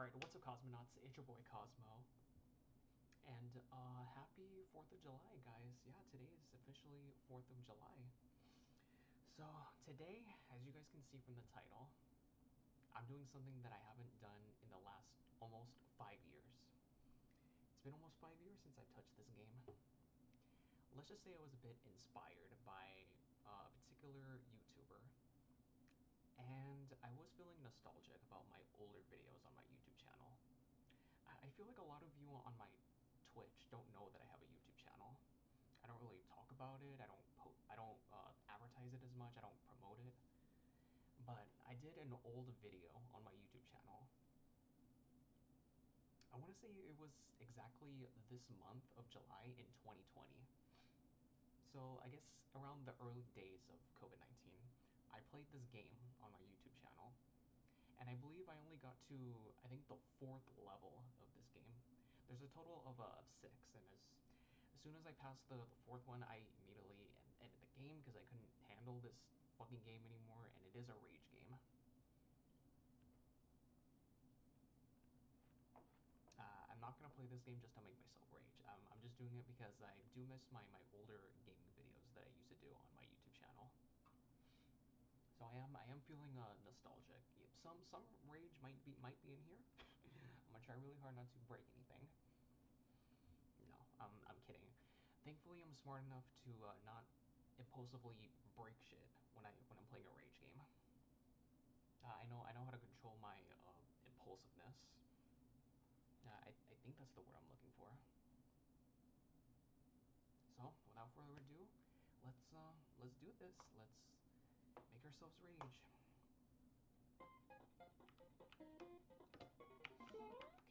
Alright, what's up, Cosmonauts? It's your boy Cosmo. And happy 4th of July, guys. Yeah, today is officially 4th of July. So, today, as you guys can see from the title, I'm doing something that I haven't done in the last almost 5 years. It's been almost 5 years since I've touched this game. Let's just say I was a bit inspired by a particular YouTuber, and I was feeling nostalgic about my older videos on my YouTube channel. I feel like a lot of you on my Twitch don't know that I have a YouTube channel. I don't really talk about it. I don't advertise it as much. I don't promote it. But I did an old video on my YouTube channel. I want to say it was exactly this month of July in 2020. So I guess around the early days of COVID-19, I played this game on my YouTube channel. And I believe I only got to, I think, the 4th level of this game. There's a total of 6, and as soon as I passed the 4th one, I immediately ended the game because I couldn't handle this fucking game anymore, and it is a rage game. I'm not gonna play this game just to make myself rage. I'm just doing it because I do miss my older gaming videos that I used to do on my YouTube channel. So I am feeling nostalgic. Some rage might be in here. I'm gonna try really hard not to break anything. No, I'm kidding. Thankfully, I'm smart enough to not impulsively break shit when I'm playing a rage game. I know how to control my impulsiveness. I think that's the word I'm looking for. So without further ado, let's do this. Let's make ourselves rage.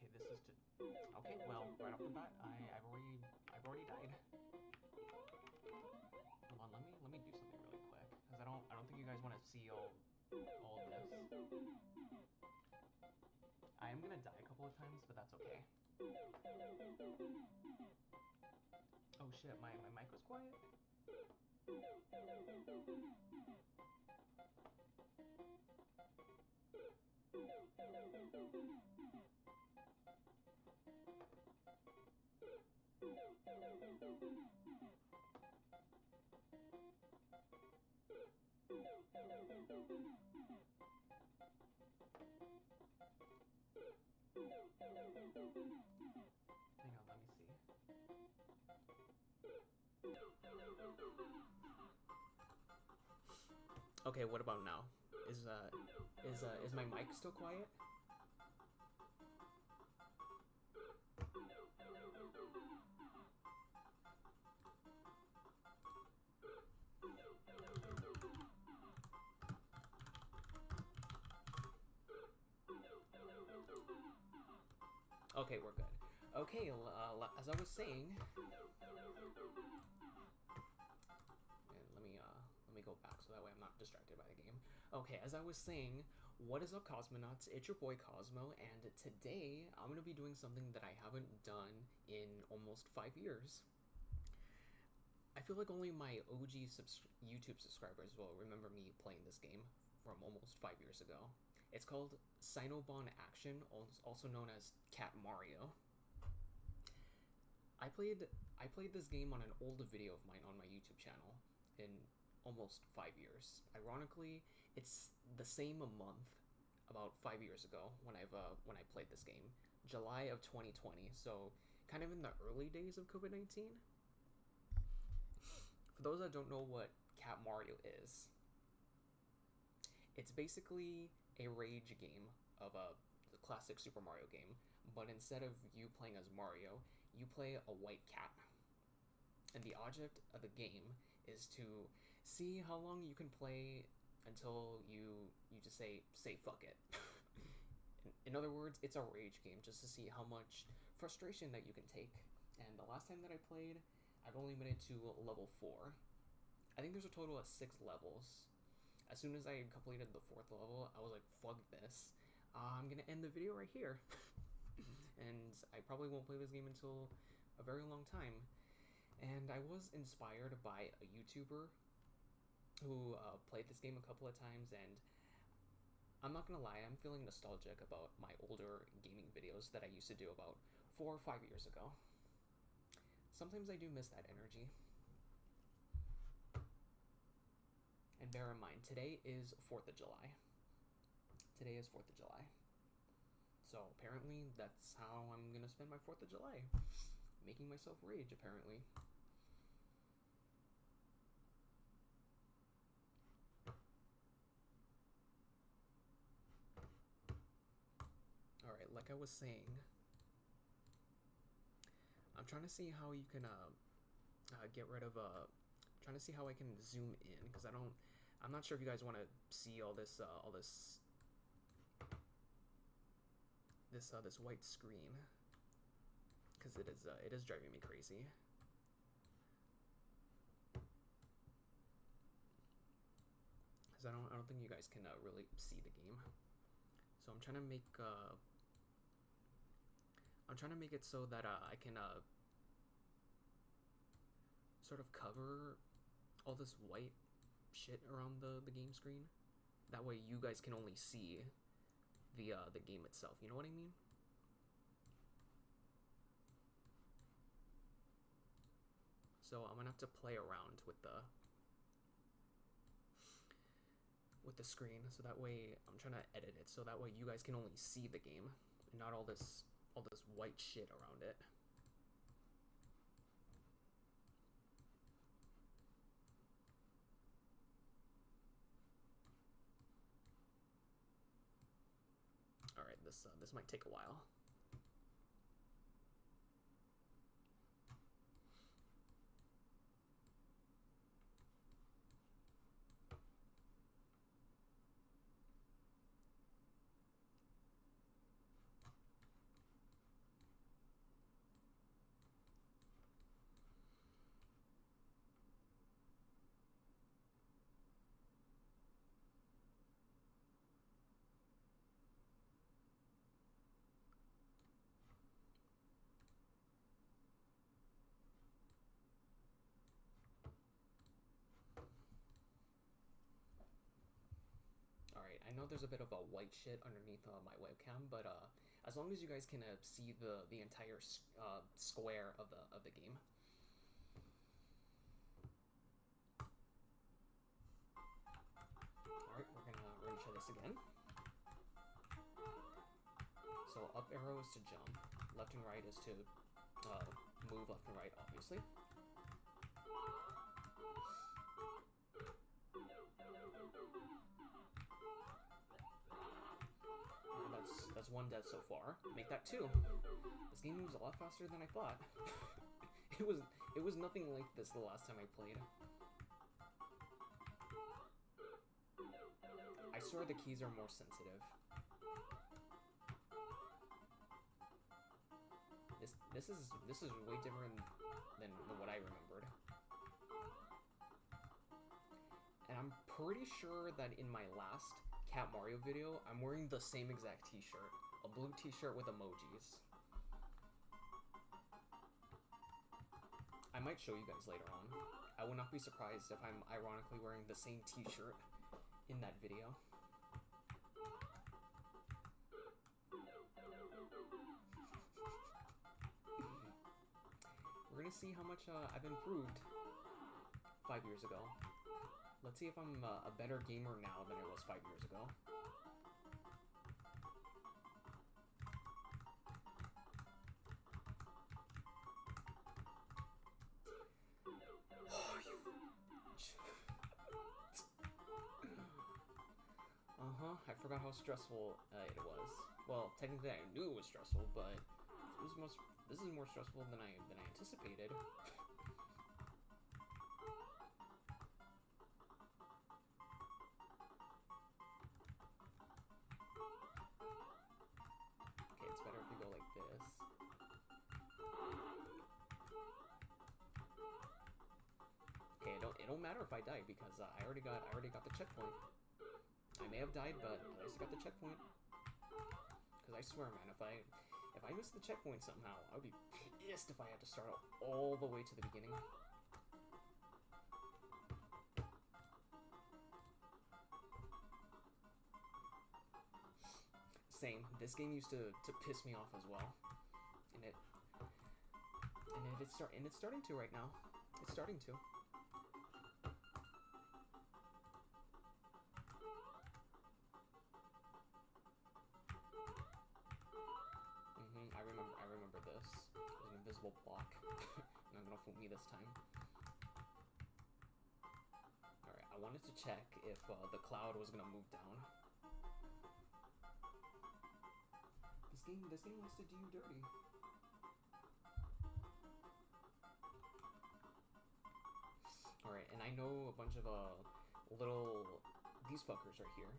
Okay, this is to. Okay, well, right off the bat, I've already died. Hold on, let me do something really quick, because I don't think you guys want to see all of this. I am gonna die a couple of times, but that's okay. Oh shit, my mic was quiet. Hang on, let me see. Okay, what about now? Is my mic still quiet? Okay, we're good. Okay, as I was saying, and let me go back so that way I'm not distracted by the game. Okay, as I was saying, what is up, Cosmonauts? It's your boy Cosmo, and today I'm gonna be doing something that I haven't done in almost 5 years. I feel like only my OG YouTube subscribers will remember me playing this game from almost 5 years ago. It's called Sinobon Action, also known as Cat Mario. I played this game on an old video of mine on my YouTube channel in almost 5 years. Ironically, it's the same month about 5 years ago when I played this game, July of 2020. So kind of in the early days of COVID-19. For those that don't know what Cat Mario is, it's basically a rage game of a classic Super Mario game, but instead of you playing as Mario, you play a white cat. And the object of the game is to see how long you can play until you just say fuck it. In other words, it's a rage game just to see how much frustration that you can take. And the last time that I played, I've only made it to level 4. I think there's a total of 6 levels. As soon as I completed the 4th level, I was like, fuck this. I'm gonna end the video right here. And I probably won't play this game until a very long time. And I was inspired by a YouTuber who played this game a couple of times, and I'm not gonna lie, I'm feeling nostalgic about my older gaming videos that I used to do about 4 or 5 years ago. Sometimes I do miss that energy. And bear in mind, today is 4th of July. Today is 4th of July. So apparently that's how I'm gonna spend my 4th of July. Making myself rage, apparently. Alright, like I was saying, I'm trying to see how you can get rid of trying to see how I can zoom in, because I'm not sure if you guys want to see all this this white screen, because it is driving me crazy. Because I don't think you guys can really see the game. So I'm trying to make it so that I can sort of cover all this white shit around the game screen. That way you guys can only see the game itself. You know what I mean? So I'm gonna have to play around with the screen, so that way I'm trying to edit it so that way you guys can only see the game and not all this white shit around it. All right, this might take a while. Alright, I know there's a bit of a white shit underneath my webcam, but as long as you guys can see the entire square of the game. Alright, we're gonna try this again. So up arrow is to jump, left and right is to move left and right, obviously. That's one death so far. Make that 2. This game moves a lot faster than I thought. it was nothing like this the last time I played. I swear the keys are more sensitive. This is way different than what I remembered. And I'm pretty sure that in my last Cat Mario video, I'm wearing the same exact t-shirt. A blue t-shirt with emojis. I might show you guys later on. I would not be surprised if I'm ironically wearing the same t-shirt in that video. We're gonna see how much I've improved 5 years ago. Let's see if I'm a better gamer now than I was 5 years ago. I forgot how stressful it was. Well, technically I knew it was stressful, but this is more stressful than I anticipated. Okay, it's better if we go like this. Okay, it don't matter if I die because I already got the checkpoint. I may have died, but at least I got the checkpoint. Because I swear, man, if I missed the checkpoint somehow, I would be pissed if I had to start all the way to the beginning. Same. This game used to piss me off as well, and it's starting to right now. It's starting to. I remember this. There's an invisible block. Not gonna fool me this time. Alright, I wanted to check if the cloud was gonna move down. This game wants to do you dirty. Alright, and I know a bunch of these fuckers right here.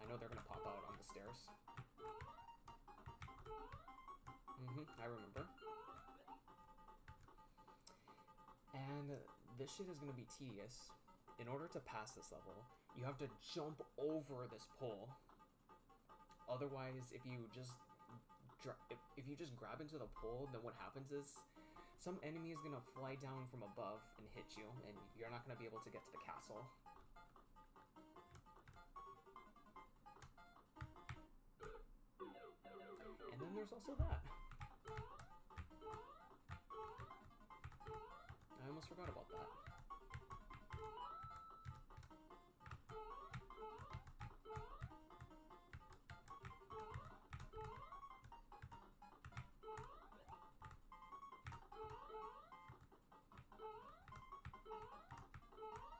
I know they're gonna pop out on the stairs. I remember. And this shit is gonna be tedious. In order to pass this level, you have to jump over this pole. Otherwise, if you just grab into the pole, then what happens is some enemy is gonna fly down from above and hit you, and you're not gonna be able to get to the castle. And then there's also that. I almost forgot about that.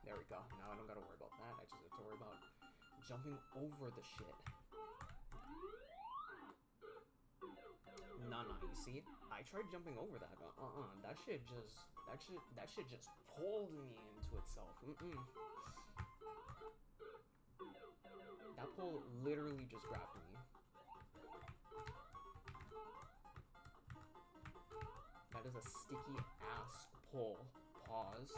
There we go. Now I don't gotta worry about that. I just have to worry about jumping over the shit. Nah, you see? I tried jumping over that, but that shit just pulled me into itself. That pole literally just grabbed me. That is a sticky ass pole. Pause.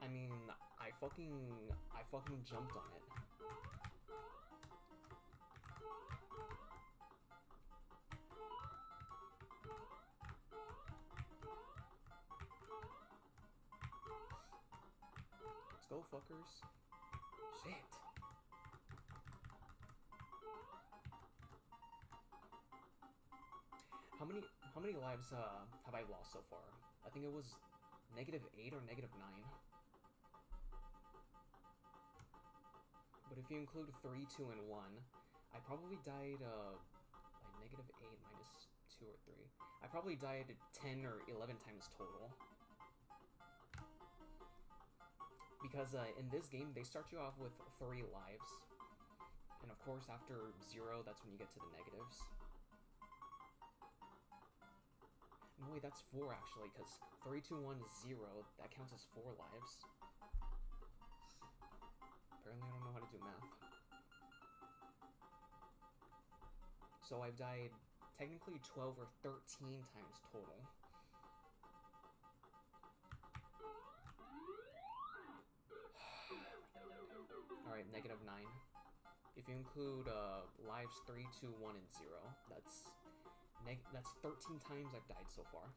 I mean, I fucking jumped on it. Let's go, fuckers. Shit. How many lives have I lost so far? I think it was -8 or -9. But if you include 3, 2, and 1, I probably died by -8 minus 2 or 3. I probably died 10 or 11 times total. Because in this game, they start you off with 3 lives. And of course, after 0, that's when you get to the negatives. No, wait, that's 4 actually, because 3, 2, 1 is 0. That counts as 4 lives. Apparently I don't know how to do math. So I've died technically 12 or 13 times total. Alright, -9. If you include lives 3, 2, 1, and 0, that's 13 times I've died so far.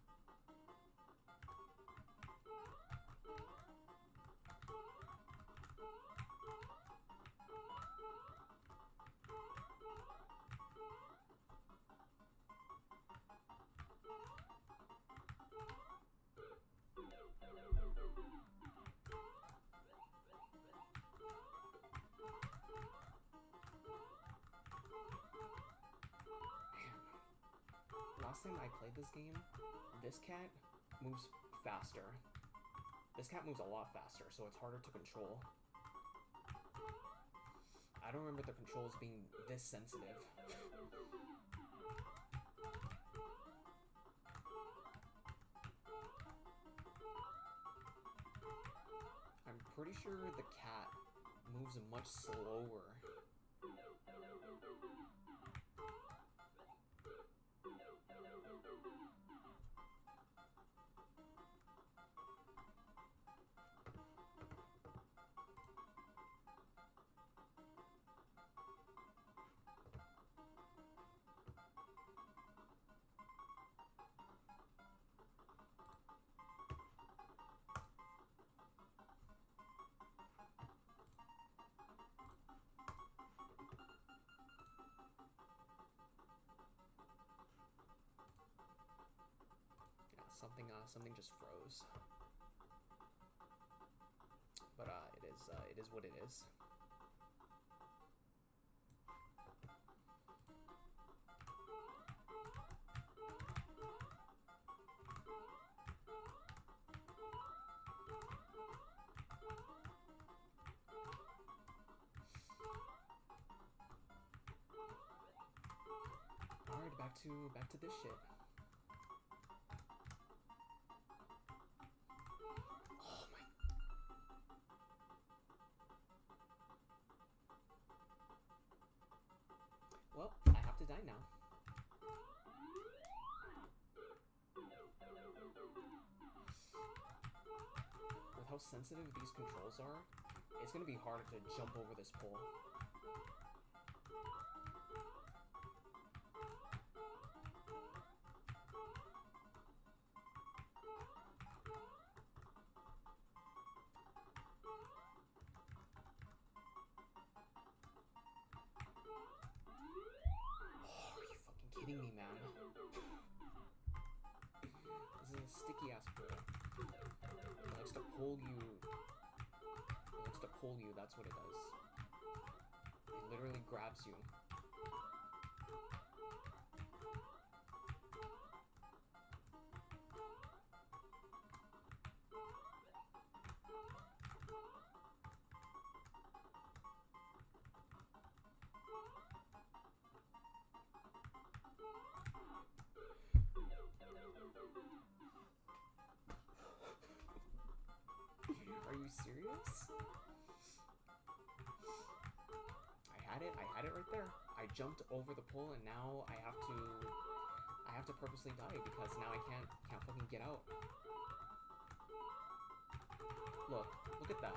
Last time I played this game, this cat moves faster. This cat moves a lot faster, so it's harder to control. I don't remember the controls being this sensitive. I'm pretty sure the cat moves much slower. something just froze. But it is what it is. Alright, back to this shit. Oh my. Well, I have to die now. With how sensitive these controls are, it's gonna be hard to jump over this pole. Kidding me, man. This is a sticky ass pole. It likes to pull you. It likes to pull you, that's what it does. It literally grabs you. Are you serious? I had it right there. I jumped over the pole and now I have to purposely die because now I can't fucking get out. Look at that.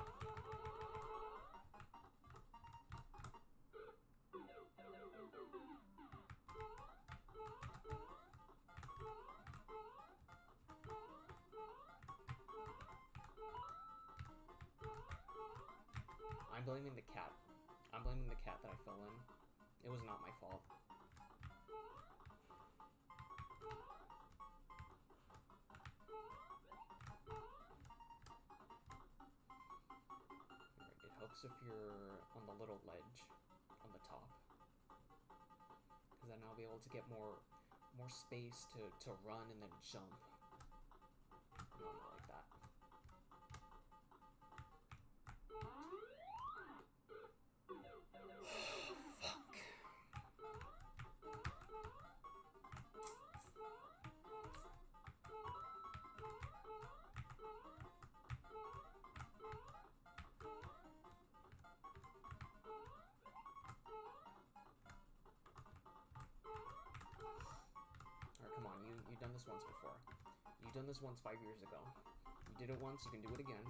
I'm blaming the cat. I'm blaming the cat that I fell in. It was not my fault. Right, it helps if you're on the little ledge on the top, because then I'll be able to get more space to run and then jump. No, not like that. Come on, you've done this once before. You've done this once 5 years ago. You did it once, you can do it again.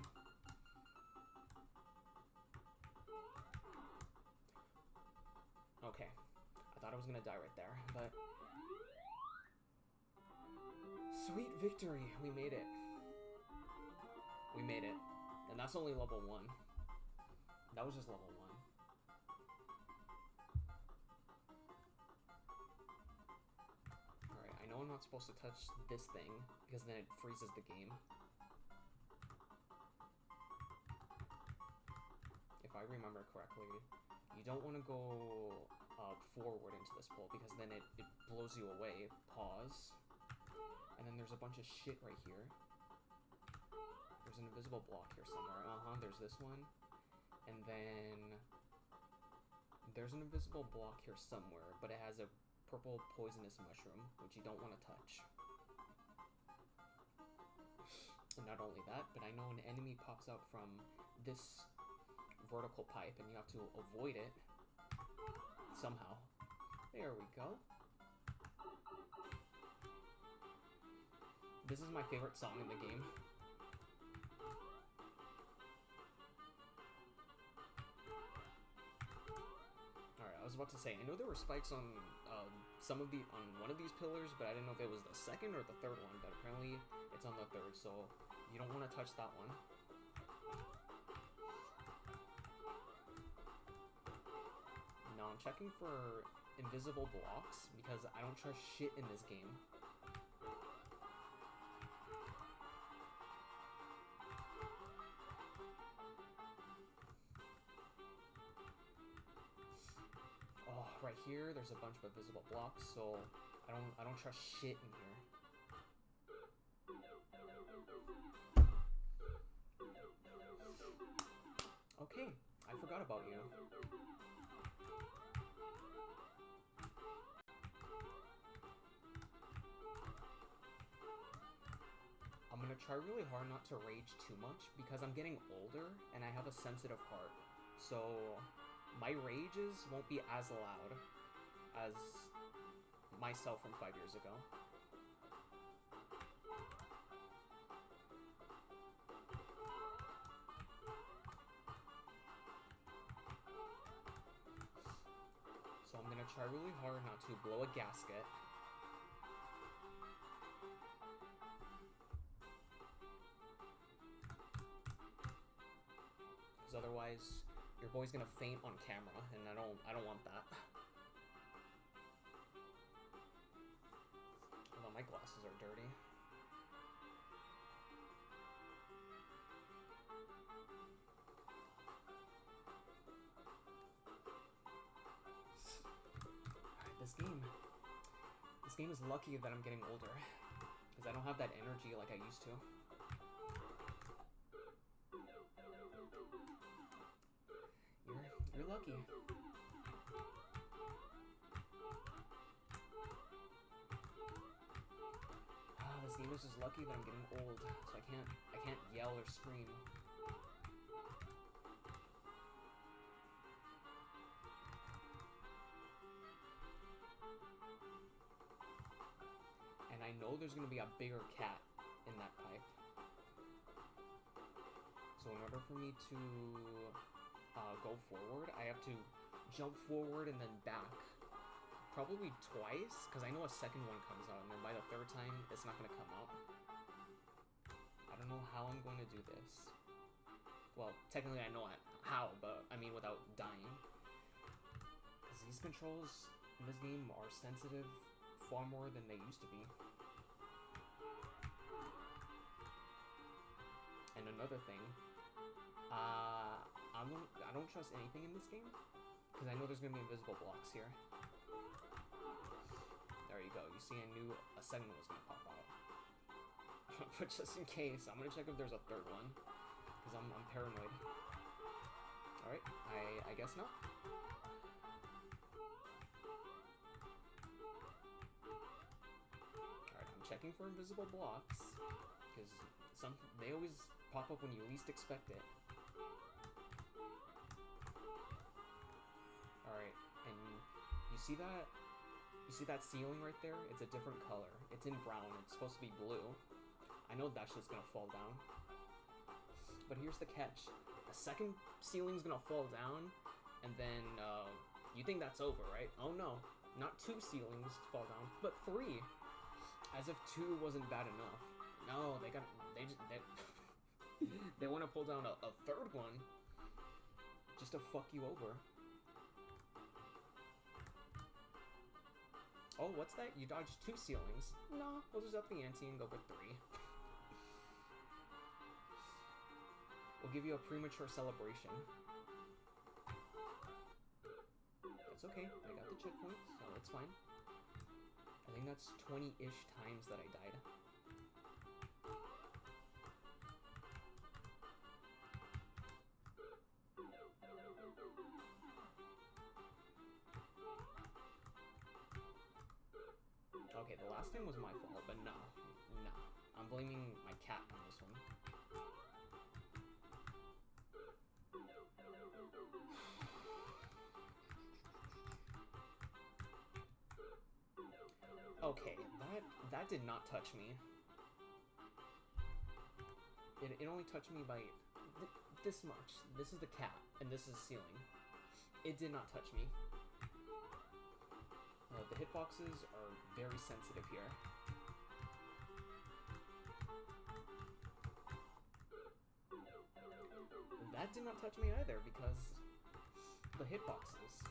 Okay. I thought I was gonna die right there, but... Sweet victory! We made it. We made it. And that's only level 1. That was just level 1. Alright, I know I'm not supposed to touch this thing, because then it freezes the game. If I remember correctly, you don't want to go forward into this pole, because then it blows you away. Pause. And then there's a bunch of shit right here. There's an invisible block here somewhere. There's this one. And then there's an invisible block here somewhere, but it has a purple poisonous mushroom, which you don't want to touch. And not only that, but I know an enemy pops out from this vertical pipe, and you have to avoid it somehow. There we go. This is my favorite song in the game. Alright, I was about to say, I know there were spikes on on one of these pillars, but I didn't know if it was the second or the third one, but apparently it's on the third, so you don't want to touch that one. Now I'm checking for invisible blocks, because I don't trust shit in this game. right here, there's a bunch of invisible blocks, so I don't trust shit in here. Okay, I forgot about you. I'm gonna try really hard not to rage too much because I'm getting older and I have a sensitive heart. So my rages won't be as loud as myself from 5 years ago. So I'm gonna try really hard not to blow a gasket. Because otherwise, your boy's gonna faint on camera, and I don't want that. Although my glasses are dirty. Alright, this game is lucky that I'm getting older, because I don't have that energy like I used to. You're lucky. This game is just lucky that I'm getting old, so I can't yell or scream. And I know there's gonna be a bigger cat in that pipe. So in order for me to go forward, I have to jump forward and then back. Probably twice, because I know a second one comes out, and then by the third time, it's not going to come out. I don't know how I'm going to do this. Well, technically I know how, but I mean without dying. Because these controls in this game are sensitive far more than they used to be. And another thing, I don't trust anything in this game, because I know there's going to be invisible blocks here. There you go, you see I knew a second was going to pop out. But just in case, I'm going to check if there's a third one, because I'm paranoid. Alright, I guess not. Alright, I'm checking for invisible blocks, because they always pop up when you least expect it. Alright, and you see that? You see that ceiling right there? It's a different color. It's in brown. It's supposed to be blue. I know that shit's gonna fall down. But here's the catch. The second ceiling's gonna fall down, and then you think that's over, right? Oh no. Not 2 ceilings fall down, but 3. As if 2 wasn't bad enough. No, they want to pull down a third one just to fuck you over. Oh, what's that? You dodged 2 ceilings. No, we'll just up the ante and go for 3. We'll give you a premature celebration. It's okay, I got the checkpoint, so it's fine. I think that's 20-ish times that I died. Okay, the last time was my fault, but no. I'm blaming my cat on this one. Okay, that did not touch me. It only touched me by this much. This is the cat, and this is the ceiling. It did not touch me. The hitboxes are very sensitive here. That did not touch me either because the hitboxes.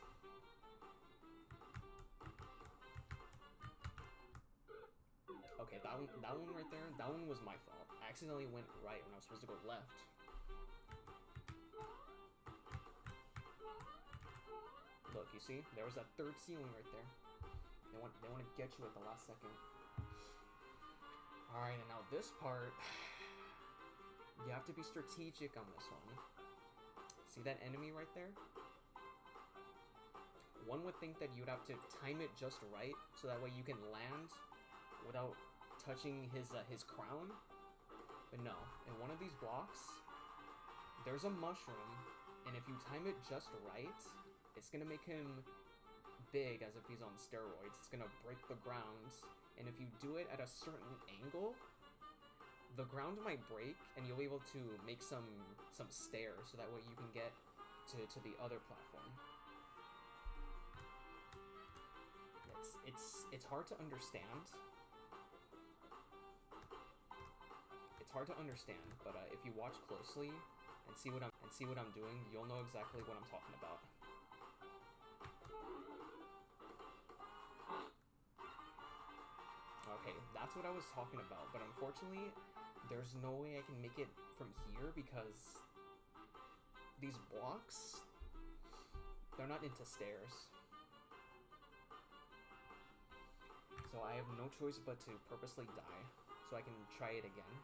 Okay, that one right there, that one was my fault. I accidentally went right when I was supposed to go left. Look, You see? There was that third ceiling right there. They want to get you at the last second. Alright, and now this part, you have to be strategic on this one. See that enemy right there? One would think that you'd have to time it just right, so that way you can land without touching his crown. But no, in one of these blocks, there's a mushroom, and if you time it just right, it's gonna make him big as if he's on steroids. It's gonna break the ground, and if you do it at a certain angle, the ground might break, and you'll be able to make some stairs, so that way you can get to the other platform. It's hard to understand. It's hard to understand, but if you watch closely and see what I'm doing, you'll know exactly what I'm talking about. Okay, that's what I was talking about, but unfortunately, there's no way I can make it from here because these blocks, they're not into stairs. So I have no choice but to purposely die, so I can try it again.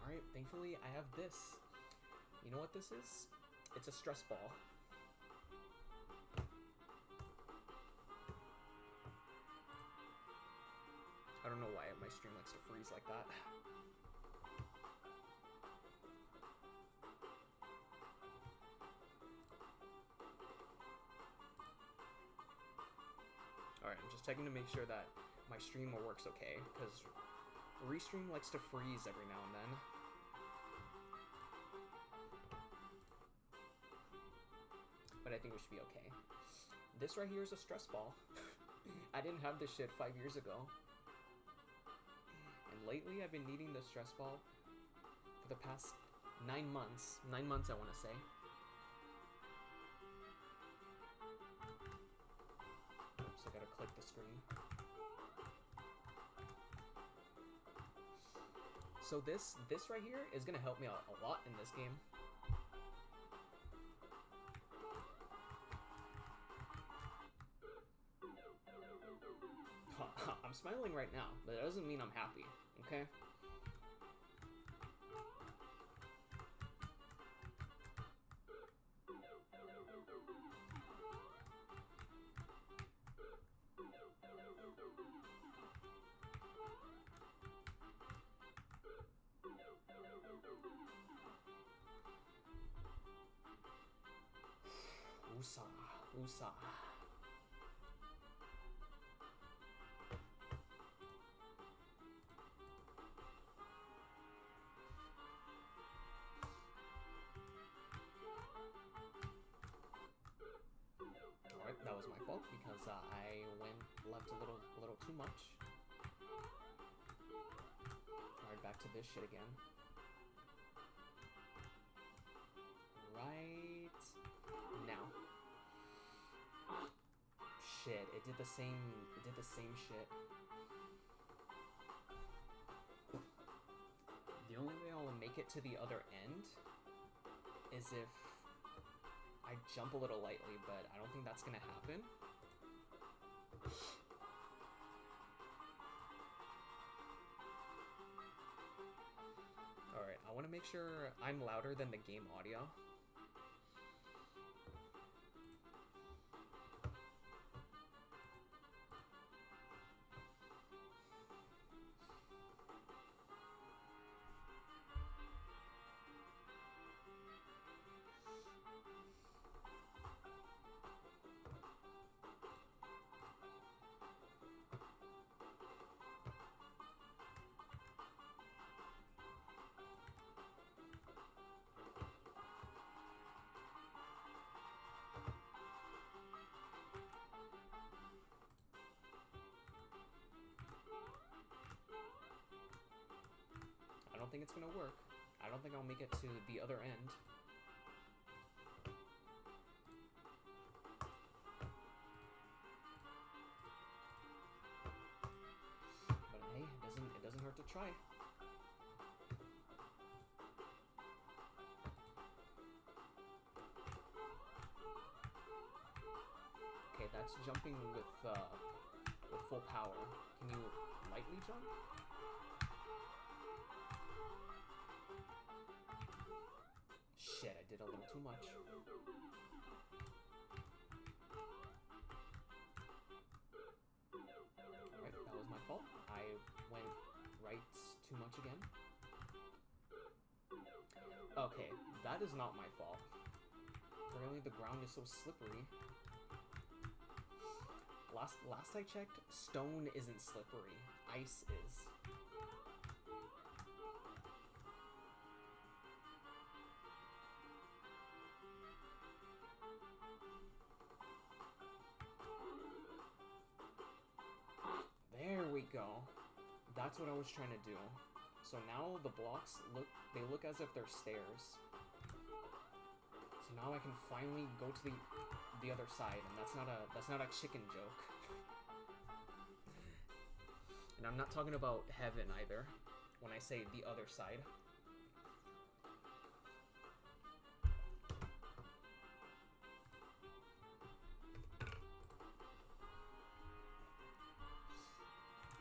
Alright, thankfully I have this. You know what this is? It's a stress ball. I don't know why my stream likes to freeze like that. Alright, I'm just checking to make sure that my stream works okay, because Restream likes to freeze every now and then. But I think we should be okay. This right here is a stress ball. I didn't have this shit 5 years ago. And lately I've been needing the stress ball for the past 9 months. 9 months, I want to say. Oops, I gotta click the screen. So this right here is gonna help me out a lot in this game. I'm smiling right now, but that doesn't mean I'm happy, okay? Usa. Alright, that was my fault because I left a little too much. Alright, back to this shit again. Right now. Shit, it did the same shit. The only way I will make it to the other end is if I jump a little lightly, but I don't think that's gonna happen. Alright, I want to make sure I'm louder than the game audio. I don't think it's gonna work. I don't think I'll make it to the other end. But hey, it doesn't hurt to try. Okay, that's jumping with full power. Can you lightly jump? Shit, I did a little too much. Alright, that was my fault. I went right too much again. Okay, that is not my fault. Apparently the ground is so slippery. Last I checked, stone isn't slippery. Ice is. There we go. That's what I was trying to do. So now the blocks look as if they're stairs. So now I can finally go to the other side, and that's not a chicken joke. And I'm not talking about heaven either when I say the other side.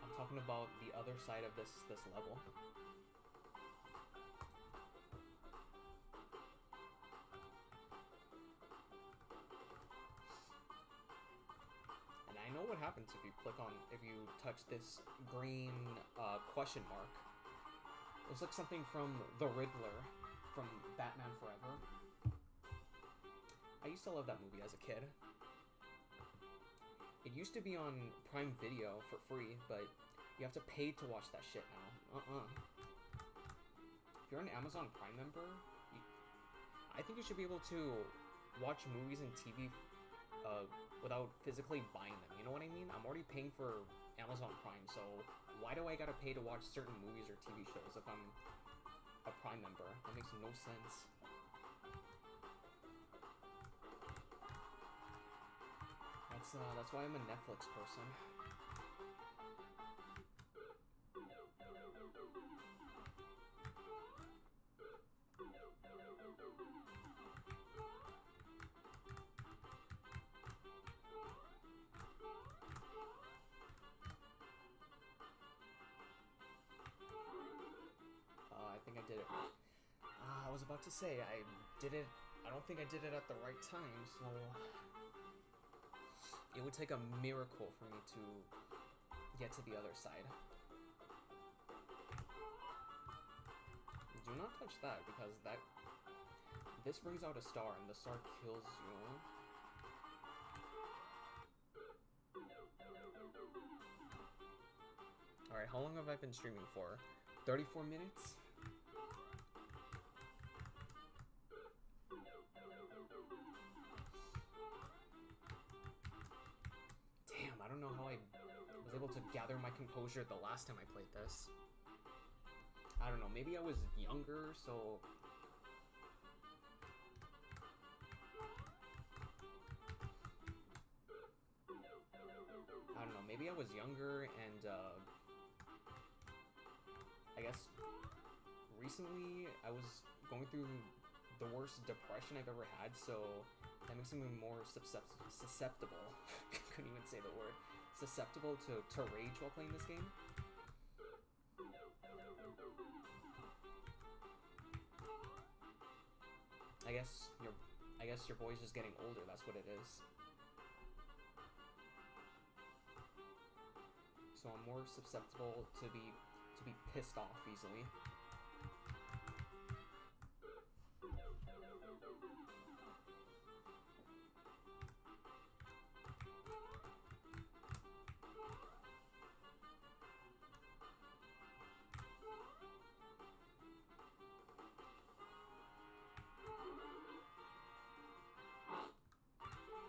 I'm talking about the other side of this level. I know what happens if you touch this green question mark. It looks like something from the Riddler from Batman Forever. I used to love that movie as a kid. It used to be on Prime Video for free, but you have to pay to watch that shit now. If you're an Amazon Prime member, I think you should be able to watch movies and TV without physically buying them. You know what I mean? I'm already paying for Amazon Prime, so why do I gotta pay to watch certain movies or TV shows if I'm a Prime member? That makes no sense. That's why I'm a Netflix person. I think I did it. I was about to say, I don't think I did it at the right time, so it would take a miracle for me to get to the other side. Do not touch that, because this brings out a star, and the star kills you. Alright, how long have I been streaming for? 34 minutes? Damn, I don't know how I was able to gather my composure the last time I played this. I don't know, maybe I was younger, so... I don't know, maybe I was younger and, I guess recently I was going through the worst depression I've ever had, so that makes me more susceptible. Couldn't even say the word. Susceptible to rage while playing this game. I guess your boy's just getting older, that's what it is. So I'm more susceptible to be pissed off easily.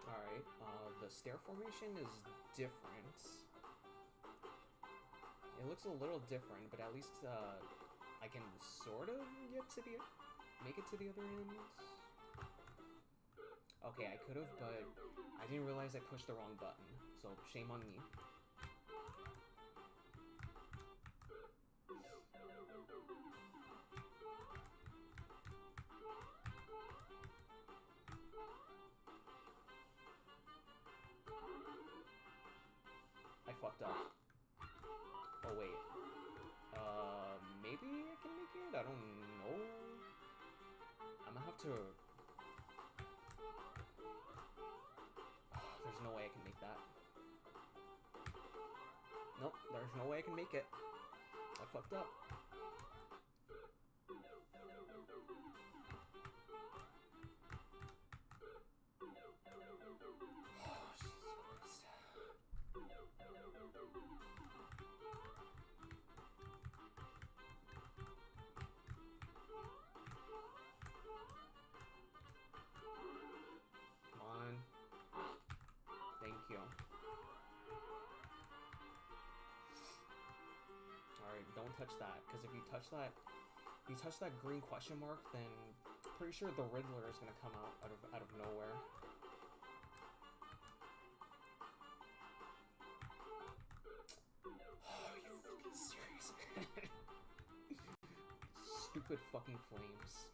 Alright, the stair formation is different. It looks a little different, but at least I can sort of make it to the other end. Okay, I could have, but I didn't realize I pushed the wrong button, so shame on me. fucked up. Oh, wait. Maybe I can make it? I don't know. I'm gonna have to... There's no way I can make that. Nope, there's no way I can make it. I fucked up. Don't touch that, because if you touch that green question mark, then pretty sure the Riddler is gonna come out of nowhere. Are you fucking serious? Stupid fucking flames.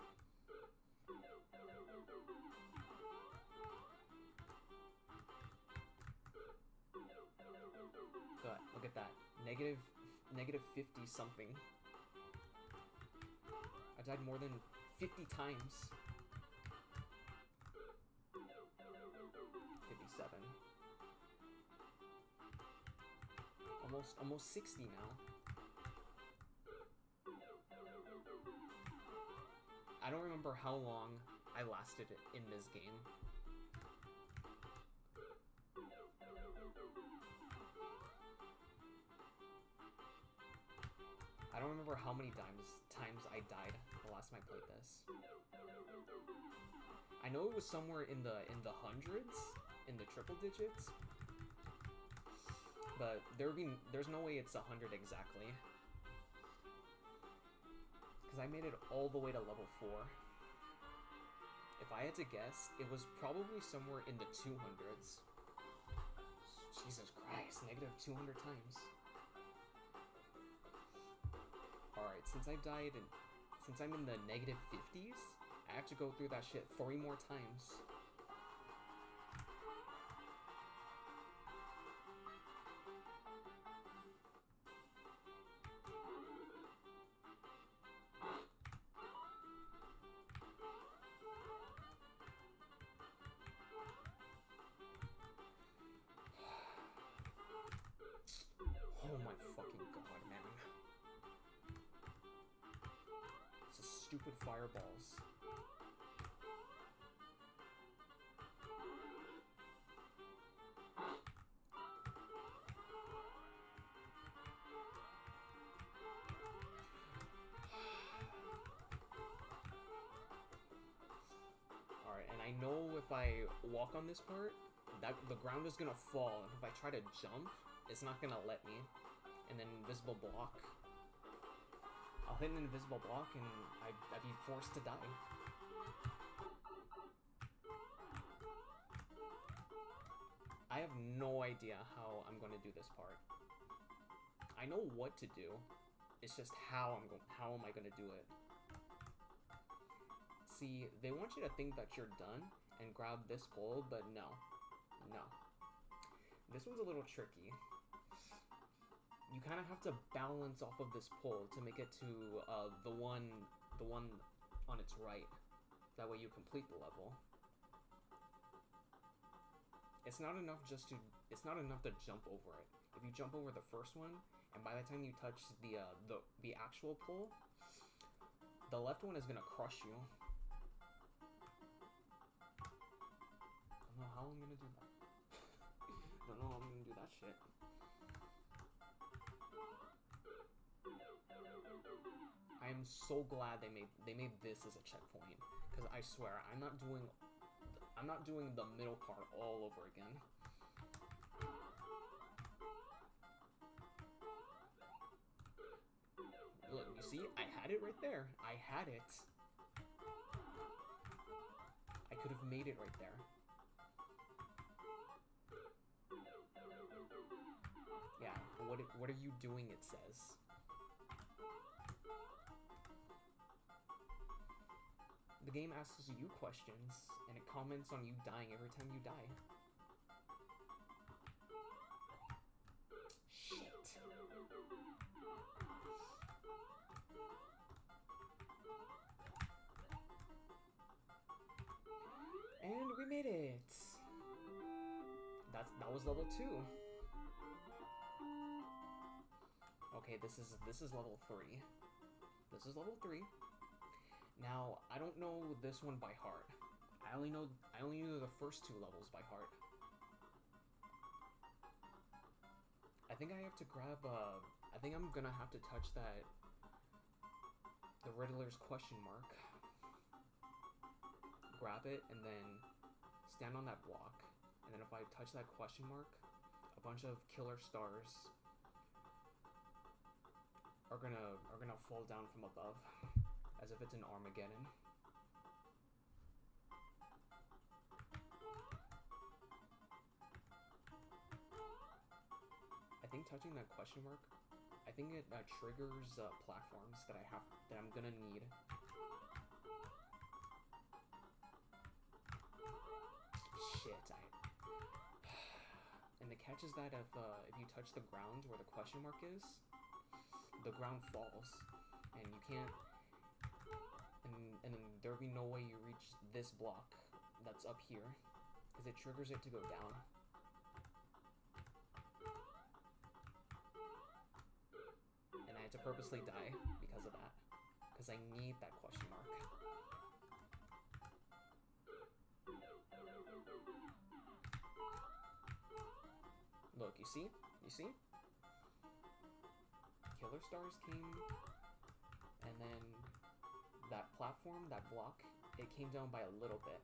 God, look at that. Negative 50 something. I died more than 50 times. 57. Almost 60 now. I don't remember how long I lasted in this game. I don't remember how many times I died the last time I played this. I know it was somewhere in the hundreds, in the triple digits, but there's no way it's 100 exactly. Because I made it all the way to level 4. If I had to guess, it was probably somewhere in the 200s. Jesus Christ, negative 200 times. Alright, since I'm in the negative 50s, I have to go through that shit 3 more times. Oh my fucking god, man. It's a stupid fireballs. Alright, and I know if I walk on this part, that the ground is gonna fall, and if I try to jump, it's not gonna let me. And then invisible block. I'll hit an invisible block and I'd be forced to die. I have no idea how I'm gonna do this part. I know what to do. It's just how am I gonna do it? See, they want you to think that you're done and grab this pole, but no. No. This one's a little tricky. You kind of have to balance off of this pole to make it to the one on its right. That way you complete the level. It's not enough to jump over it. If you jump over the first one, and by the time you touch the actual pole, the left one is gonna crush you. I don't know how I'm gonna do that. I don't know how I'm gonna do that shit. I am so glad they made this as a checkpoint, because I swear I'm not doing the middle part all over again. Look, you see, I had it right there. I had it. I could have made it right there. Yeah, what are you doing, it says. The game asks you questions, and it comments on you dying every time you die. did it! That was level 2. Okay, this is level 3. This is level 3. Now, I don't know this one by heart. I only knew the first 2 levels by heart. I think I have to grab I think I'm gonna have to touch the Riddler's question mark. Grab it and then stand on that block. And then if I touch that question mark, a bunch of killer stars are gonna fall down from above, as if it's an Armageddon. I think touching that question mark, I think it triggers platforms that I'm gonna need. Shit, and the catch is that if you touch the ground where the question mark is, the ground falls, and you can't, and there'll be no way you reach this block that's up here, because it triggers it to go down. And I had to purposely die because of that, because I need that question mark. Look, you see? You see? Killer stars came, and then that platform, that block, it came down by a little bit.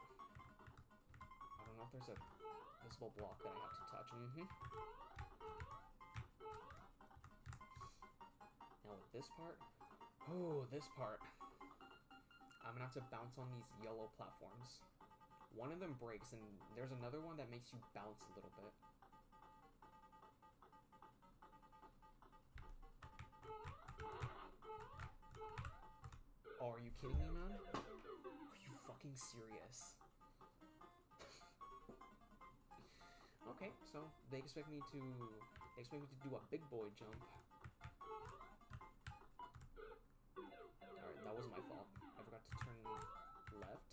I don't know if there's a visible block that I have to touch. Now with this part, oh, this part, I'm gonna have to bounce on these yellow platforms. One of them breaks, and there's another one that makes you bounce a little bit. Oh, are you kidding me, man? Are you fucking serious? Okay, so they expect me to do a big boy jump. Alright, that was my fault. I forgot to turn left.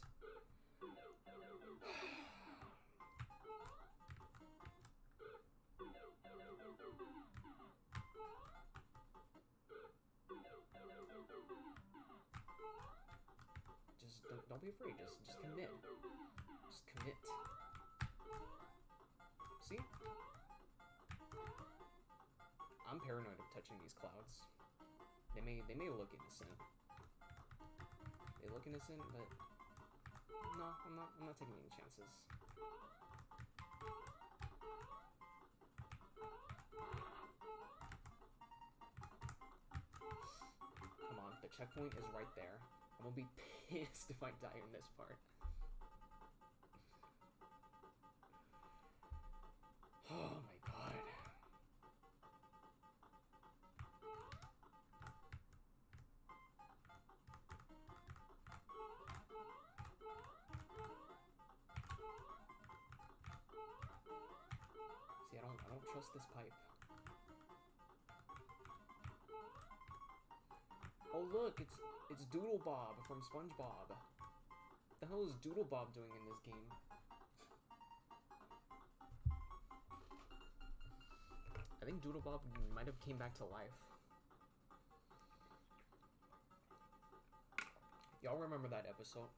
Just don't be afraid. Just commit. Just commit. See? I'm paranoid of touching these clouds. They may look innocent. They look innocent, but no, I'm not taking any chances. Come on, the checkpoint is right there. I'm gonna be pissed if I die in this part. Oh my god. See, I don't trust this pipe. Oh look, it's Doodle Bob from SpongeBob. What the hell is Doodle Bob doing in this game? I think Doodle Bob might have came back to life. Y'all remember that episode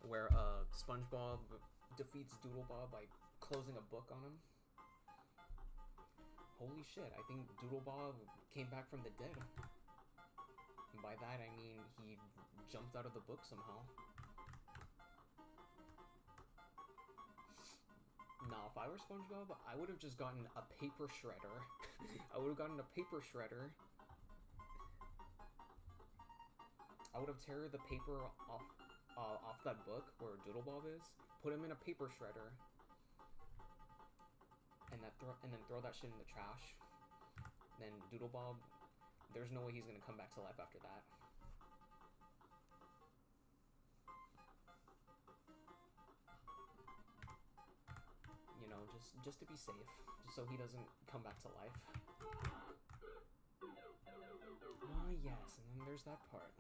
where SpongeBob defeats Doodle Bob by closing a book on him? Holy shit, I think Doodle Bob came back from the dead. And by that I mean he jumped out of the book somehow. Nah, if I were SpongeBob, I would have just gotten a paper shredder. I would have gotten a paper shredder. I would have tear the paper off that book where Doodle Bob is, put him in a paper shredder, and then throw that shit in the trash. Then Doodle Bob, there's no way he's gonna come back to life after that. You know, just to be safe, just so he doesn't come back to life. Ah, yes, and then there's that part.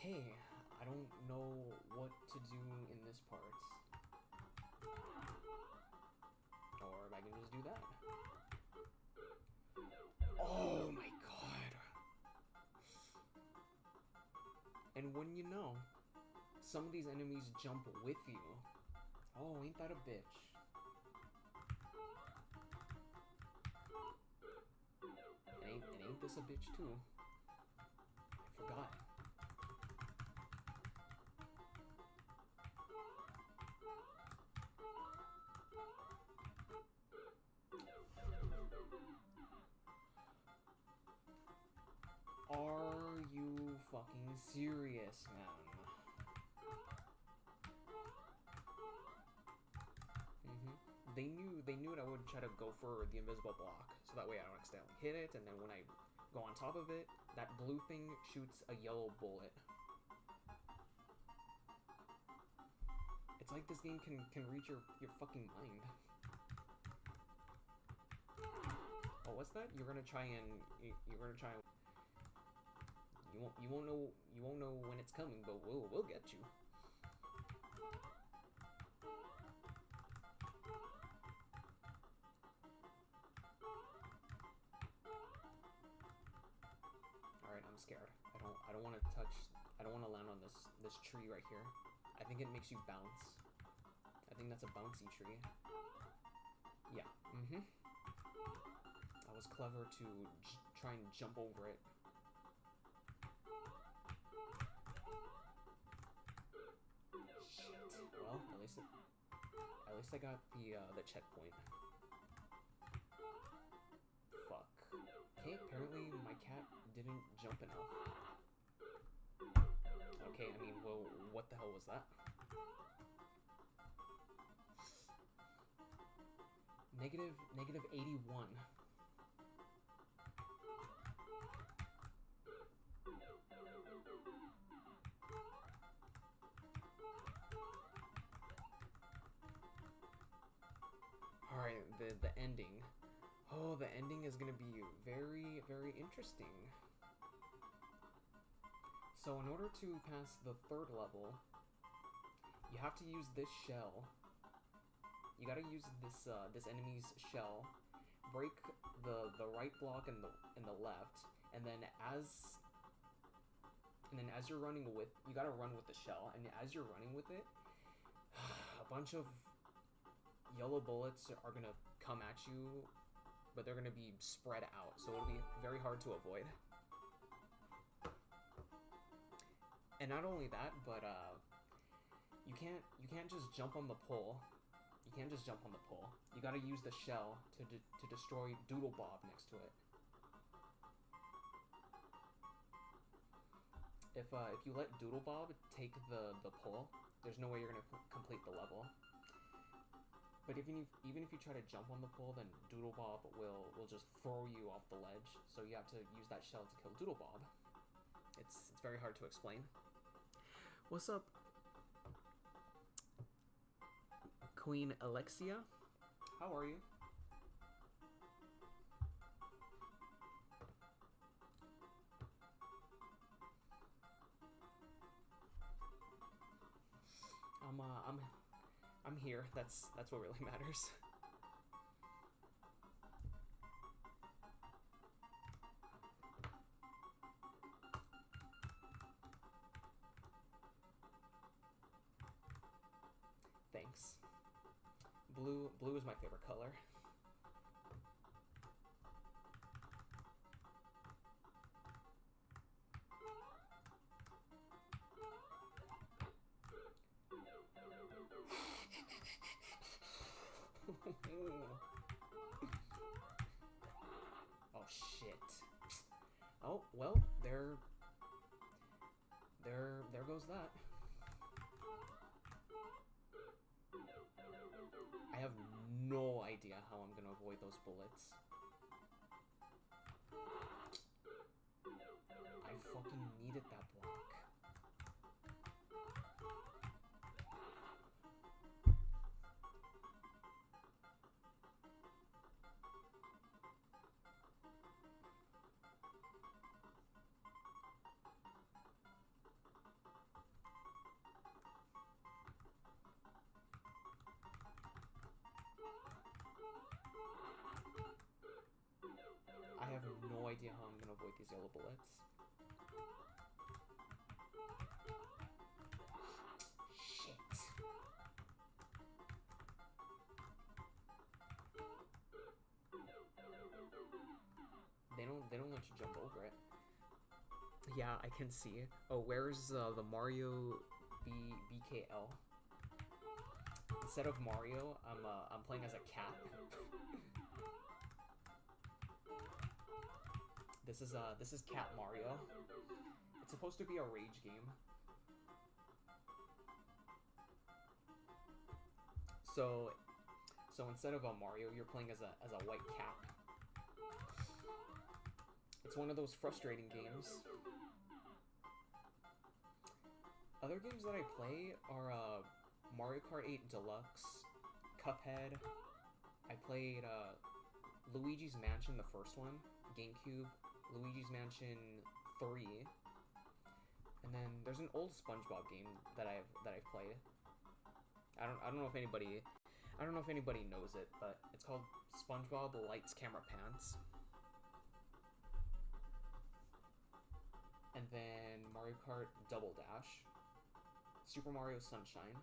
Okay, I don't know what to do in this part. Or I can just do that. Oh my god. And when you know, some of these enemies jump with you. Oh, ain't that a bitch? And ain't this a bitch too? I forgot. Are you fucking serious, man? They knew that I would try to go for the invisible block, so that way I don't accidentally hit it, and then when I go on top of it, that blue thing shoots a yellow bullet. It's like this game can read your fucking mind. Oh, what's that? You're gonna try and you won't know when it's coming, but we'll get you. Alright, I'm scared. I don't want to touch. I don't want to land on this tree right here. I think it makes you bounce. I think that's a bouncy tree. Yeah. I was clever to try and jump over it. Shit. Well, at least I got the checkpoint. Fuck. Okay, apparently my cat didn't jump enough. Okay, I mean, well, what the hell was that? Negative 81. Alright, the ending. Oh, the ending is gonna be very, very interesting. So in order to pass the third level, you have to use this shell. You gotta use this enemy's shell, break the right block and the left, and then as you're running with, you gotta run with the shell, and as you're running with it, a bunch of yellow bullets are gonna come at you, but they're gonna be spread out, so it'll be very hard to avoid. And not only that, but you can't just jump on the pole. You can't just jump on the pole. You gotta use the shell to destroy Doodlebob next to it. If you let Doodlebob take the pole, there's no way you're gonna complete the level. But even if you try to jump on the pole, then Doodlebob will just throw you off the ledge. So you have to use that shell to kill Doodlebob. It's very hard to explain. What's up, Queen Alexia? How are you? I'm here. That's what really matters. Thanks. Blue is my favorite color. Oh shit. Oh, well, there goes that. I have no idea how I'm gonna avoid those bullets. I fucking needed that block. idea how I'm gonna avoid these yellow bullets. Shit. They don't let you jump over it. Yeah, I can see. Oh, where's the Mario BKL? Instead of Mario, I'm playing as a cat. This is Cat Mario. It's supposed to be a rage game. So instead of a Mario, you're playing as a white cat. It's one of those frustrating games. Other games that I play are Mario Kart 8 Deluxe, Cuphead. I played Luigi's Mansion, the first one, GameCube, Luigi's Mansion 3, and then there's an old SpongeBob game that I've played. I don't know if anybody knows it, but it's called SpongeBob Lights Camera Pants. And then Mario Kart Double Dash, Super Mario Sunshine.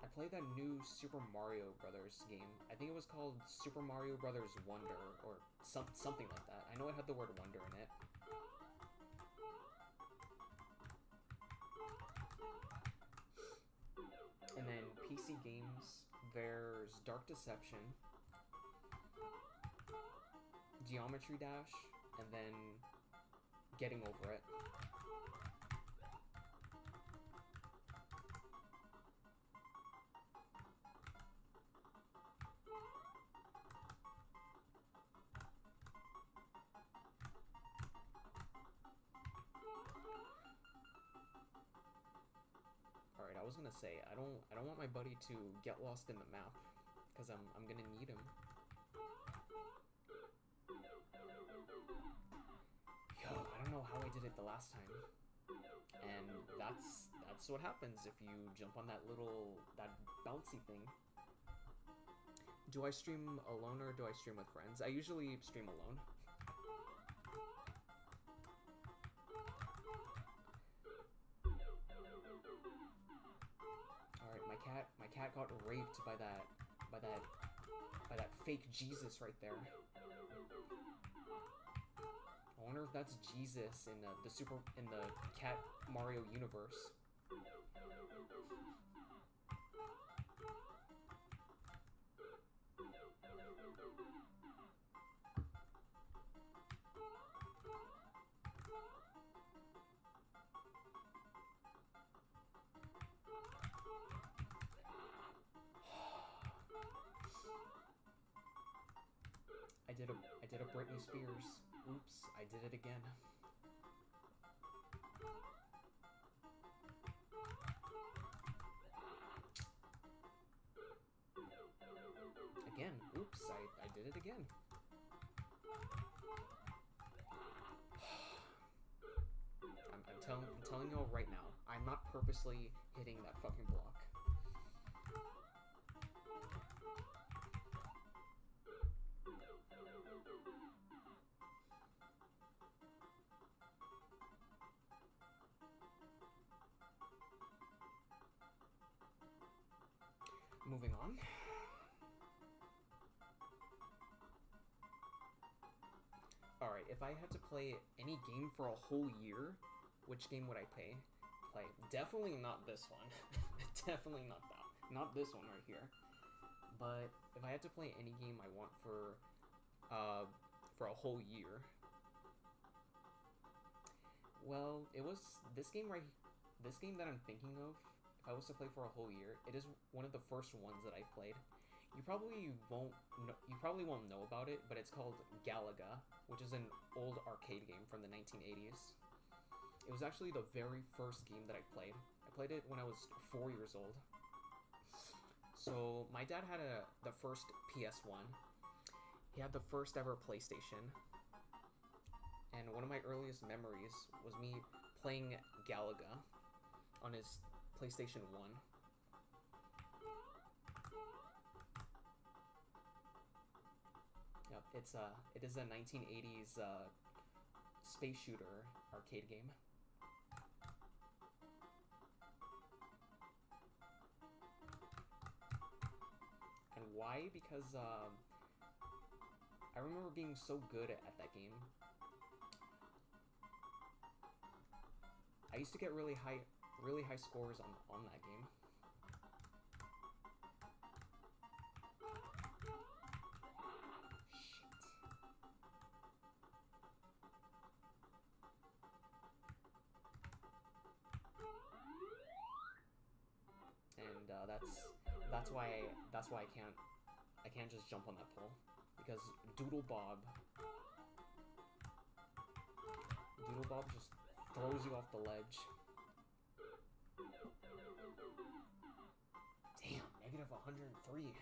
I played that new Super Mario Brothers game. I think it was called Super Mario Brothers Wonder, or something like that. I know it had the word wonder in it. And then PC games, there's Dark Deception, Geometry Dash, and then Getting Over It. Alright, I was gonna say, I don't want my buddy to get lost in the map, because I'm gonna need him. Yo, I don't know how I did it the last time. And that's what happens if you jump on that bouncy thing. Do I stream alone or do I stream with friends? I usually stream alone. Alright, my cat got raped by that fake Jesus right there. I wonder if that's Jesus in the Cat Mario universe. I did a Britney Spears. Oops, I did it again. Again, oops, I did it again. I'm telling you all right now, I'm not purposely hitting that fucking block. Moving on. Alright, if I had to play any game for a whole year, which game would I play? Definitely not this one. Definitely not that. Not this one right here. But if I had to play any game I want for a whole year, well, it was this game that I'm thinking of. If I was to play for a whole year, it is one of the first ones that I've played. You probably won't know about it, but it's called Galaga, which is an old arcade game from the 1980s. It was actually the very first game that I played. I played it when I was 4 years old. So my dad had the first PS1. He had the first ever PlayStation. And one of my earliest memories was me playing Galaga on his PlayStation 1. It is a 1980s space shooter arcade game. And why? Because I remember being so good at that game. I used to get really high scores on that game. And that's why I can't just jump on that pole, because Doodle Bob just throws you off the ledge. Damn, negative 103.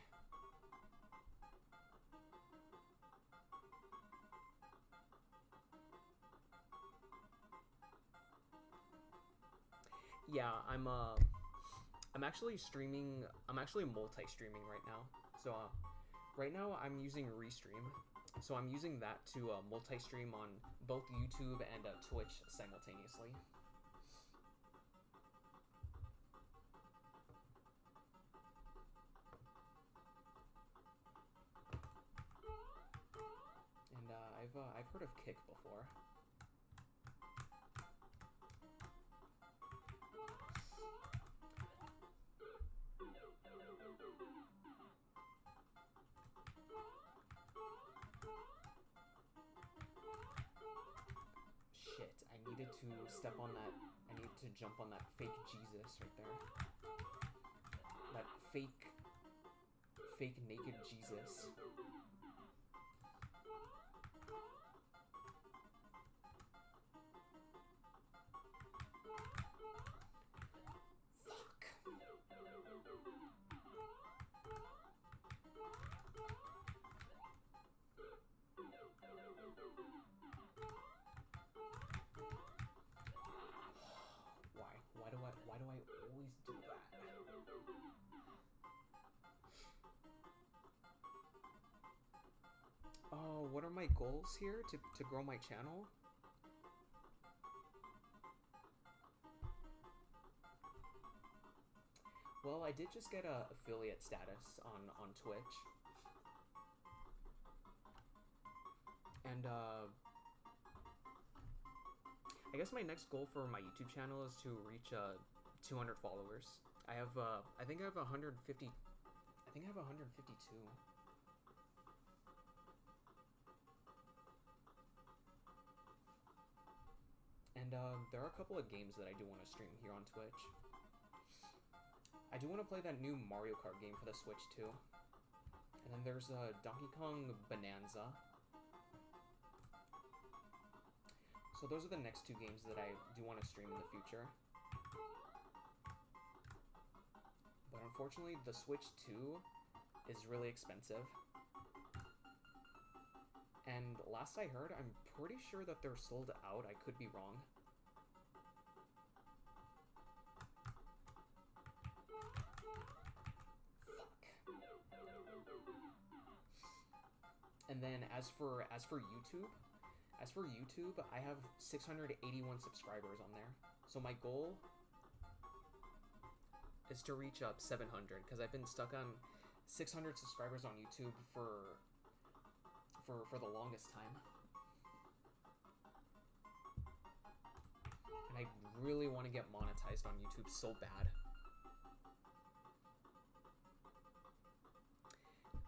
Yeah, I'm actually streaming. I'm actually multi-streaming right now. So right now I'm using Restream. So I'm using that to multi-stream on both YouTube and Twitch simultaneously. And I've heard of Kick before. Shit, I needed to step on that. I needed to jump on that fake Jesus right there. That fake naked Jesus. Fuck. Why do I always do that? Oh, what are my goals here to grow my channel? Well, I did just get a affiliate status on Twitch. And I guess my next goal for my YouTube channel is to reach 200 followers. I think I have 150. I think I have 152. And there are a couple of games that I do want to stream here on Twitch. I do want to play that new Mario Kart game for the Switch too. And then there's Donkey Kong Bonanza. So those are the next two games that I do want to stream in the future. But unfortunately, the Switch 2 is really expensive. And last I heard, I'm pretty sure that they're sold out. I could be wrong. Fuck. And then as for YouTube, I have 681 subscribers on there. So my goal is to reach up 700, because I've been stuck on 600 subscribers on YouTube for the longest time. And I really want to get monetized on YouTube so bad.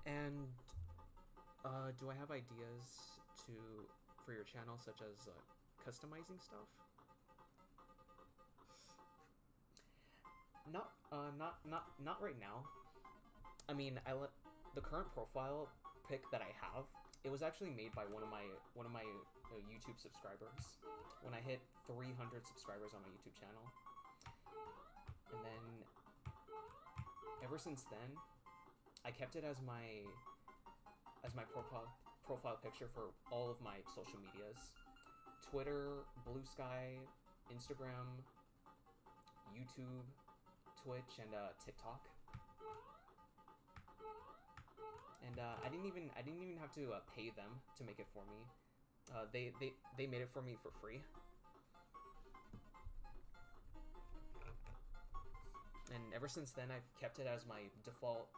And do I have ideas for your channel, such as customizing stuff? Not right now. I mean, the current profile pic that I have, it was actually made by one of my YouTube subscribers when I hit 300 subscribers on my YouTube channel. And then ever since then, I kept it as my profile picture for all of my social medias: Twitter, Blue Sky, Instagram, YouTube, Twitch, and TikTok. and I didn't even have to pay them to make it for me. They made it for me for free. And ever since then, I've kept it as my default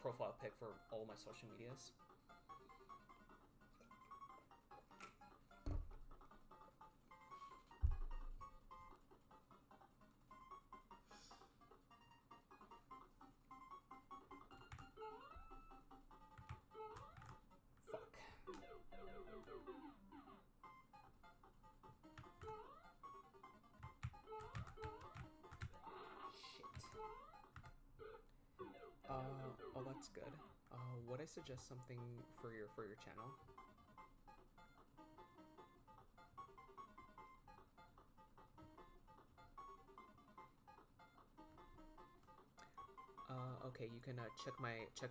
profile pic for all my social medias. Oh, that's good. Would I suggest something for your channel? Okay, you can check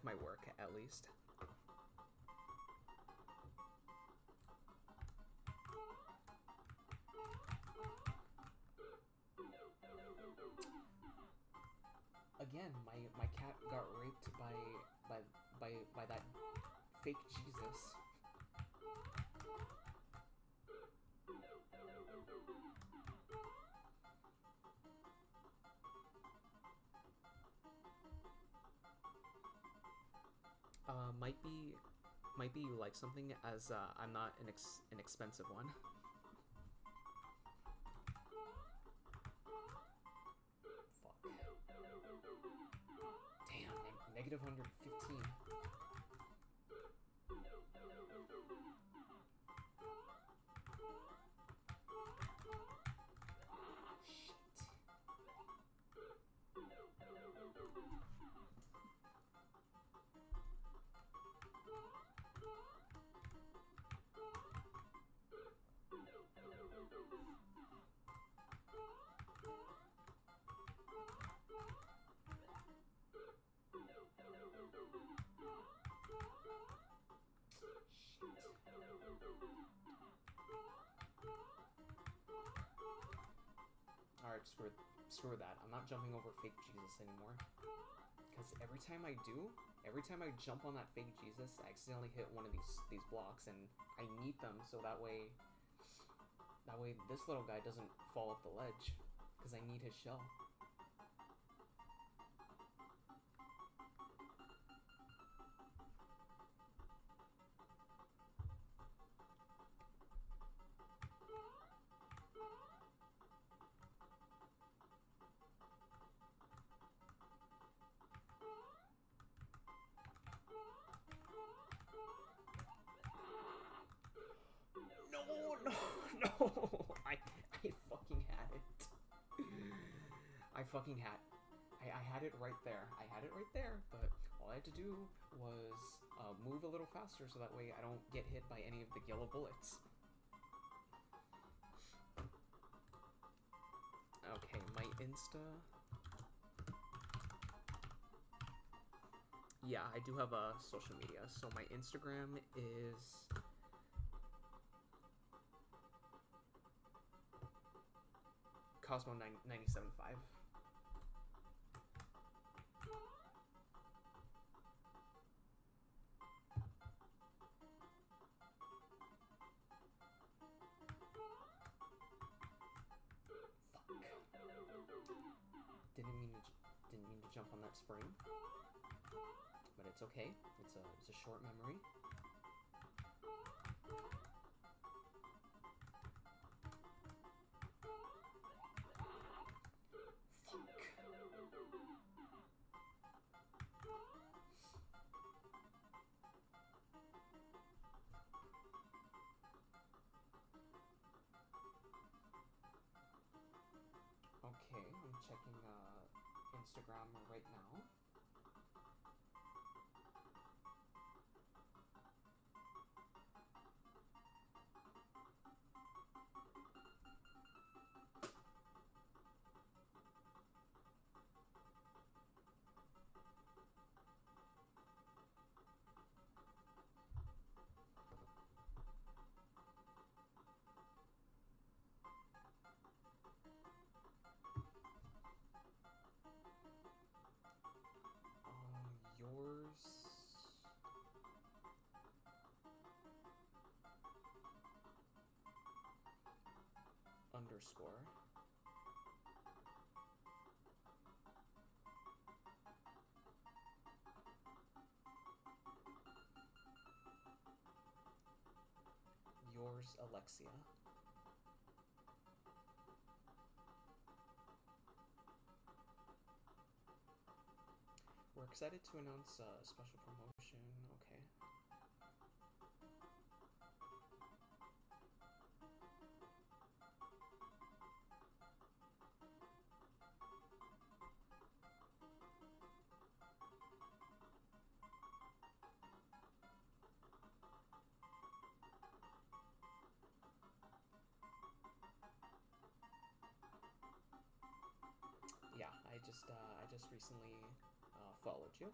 my work at least. Again, my cat got raped by that fake Jesus. Might be you like something, as I'm not an expensive one. Fuck. Damn, negative 115. Alright, screw that. I'm not jumping over fake Jesus anymore. Because every time I jump on that fake Jesus, I accidentally hit one of these blocks, and I need them so that way this little guy doesn't fall off the ledge, because I need his shell. No! I fucking had it. I had it right there. But all I had to do was move a little faster so that way I don't get hit by any of the yellow bullets. Okay, my Insta... Yeah, I do have a social media. So my Instagram is... Cosmo975. Didn't mean to jump on that spring, but it's okay. It's a short memory. Okay, I'm checking Instagram right now. score. Yours, Alexia. We're excited to announce a special promotion. Okay. Yeah, I just recently followed you.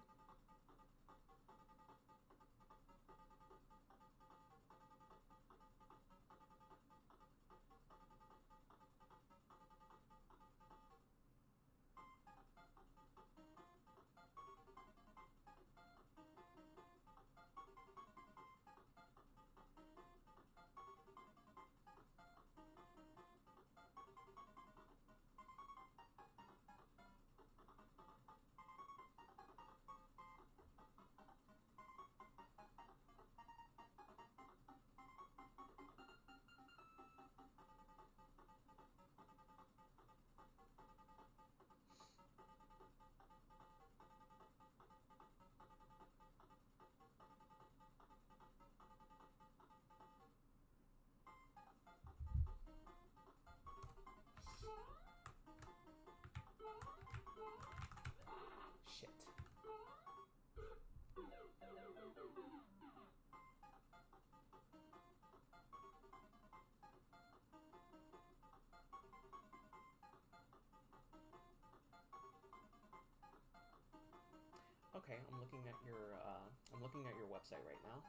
Shit. Okay, I'm looking at your website right now.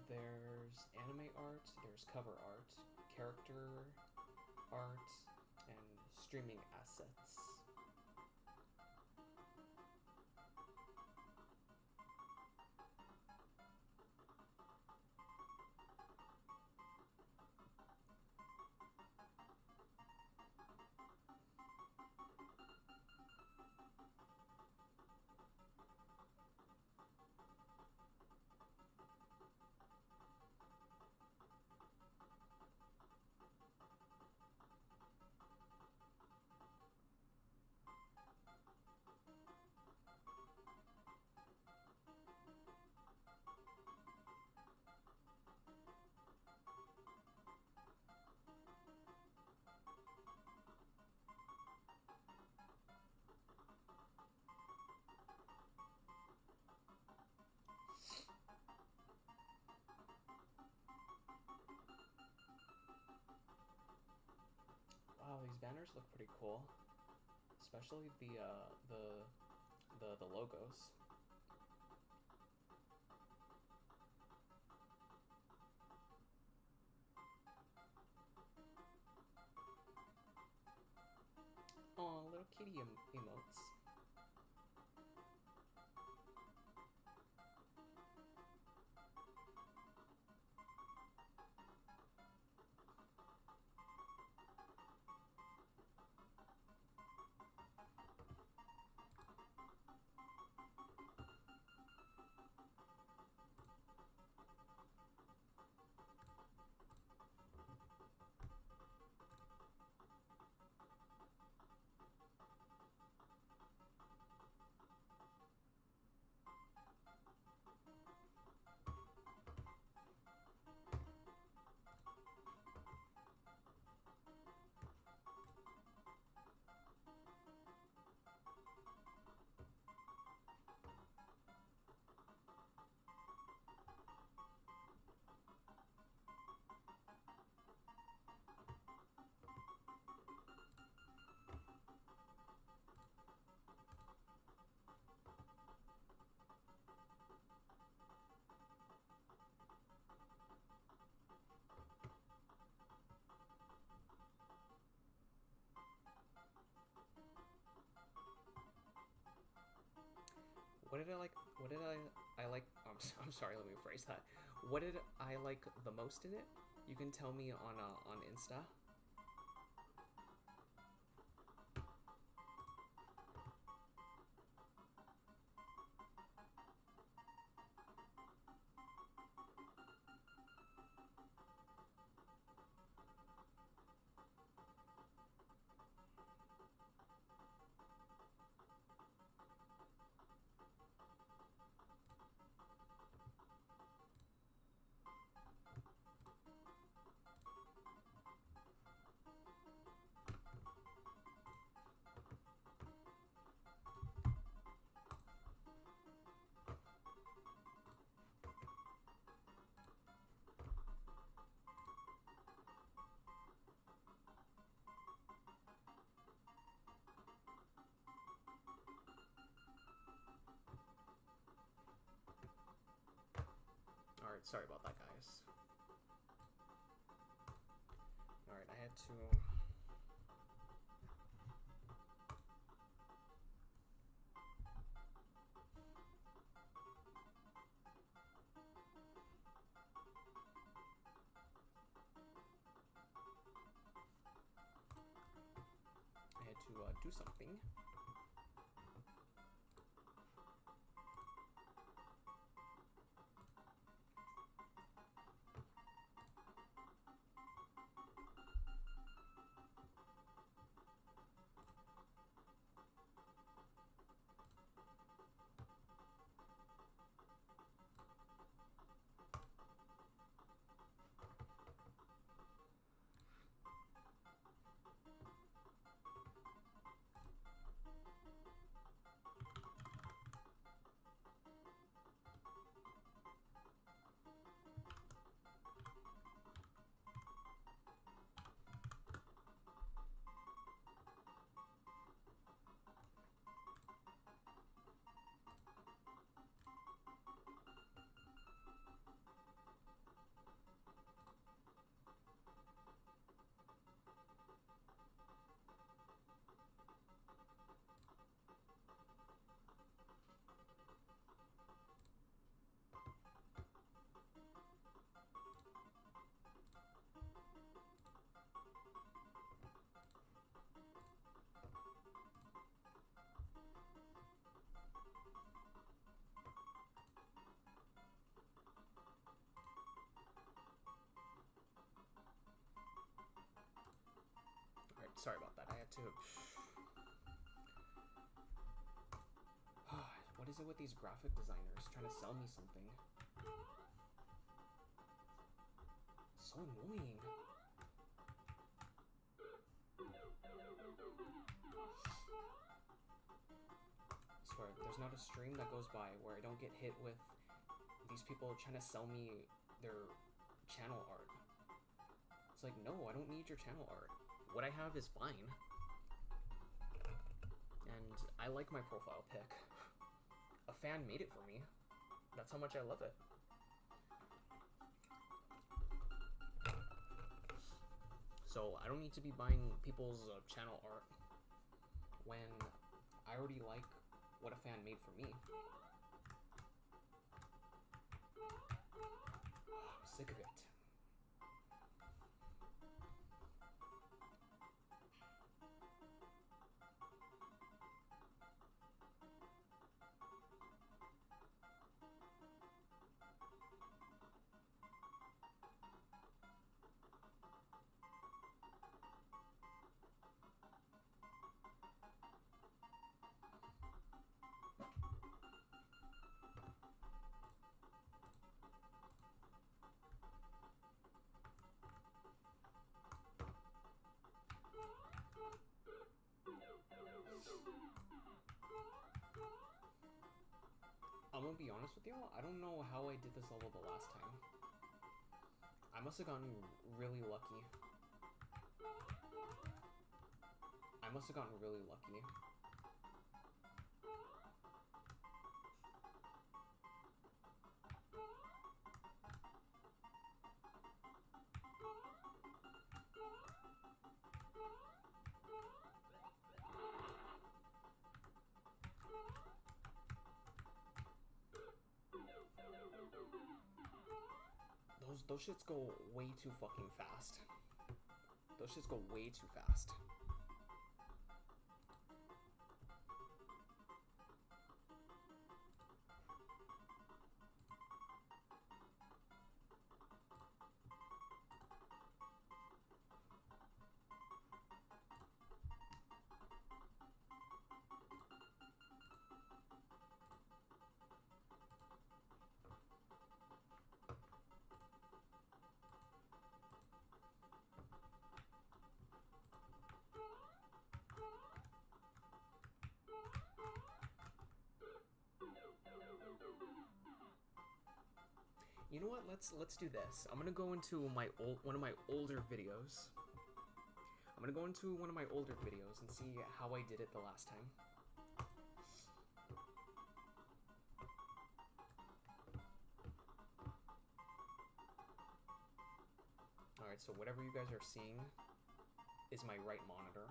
There's anime art, there's cover art, character art, and streaming assets. Wow, these banners look pretty cool, especially the logos. Oh, little kitty emotes. What did I like? What did I like? I'm sorry. Let me rephrase that. What did I like the most in it? You can tell me on Insta. Alright, sorry about that, guys. Alright, I had to... do something. Sorry about that. I had to... What is it with these graphic designers trying to sell me something? So annoying. I swear, there's not a stream that goes by where I don't get hit with these people trying to sell me their channel art. It's like, no, I don't need your channel art. What I have is fine. And I like my profile pic. A fan made it for me. That's how much I love it. So I don't need to be buying people's channel art when I already like what a fan made for me. I'm sick of it. I'm gonna be honest with y'all, I don't know how I did this level the last time. I must have gotten really lucky. I must have gotten really lucky. Those shits go way too fucking fast. Those shits go way too fast. You know what? Let's do this. I'm gonna go into one of my older videos. I'm gonna go into one of my older videos and see how I did it the last time. Alright, so whatever you guys are seeing is my right monitor.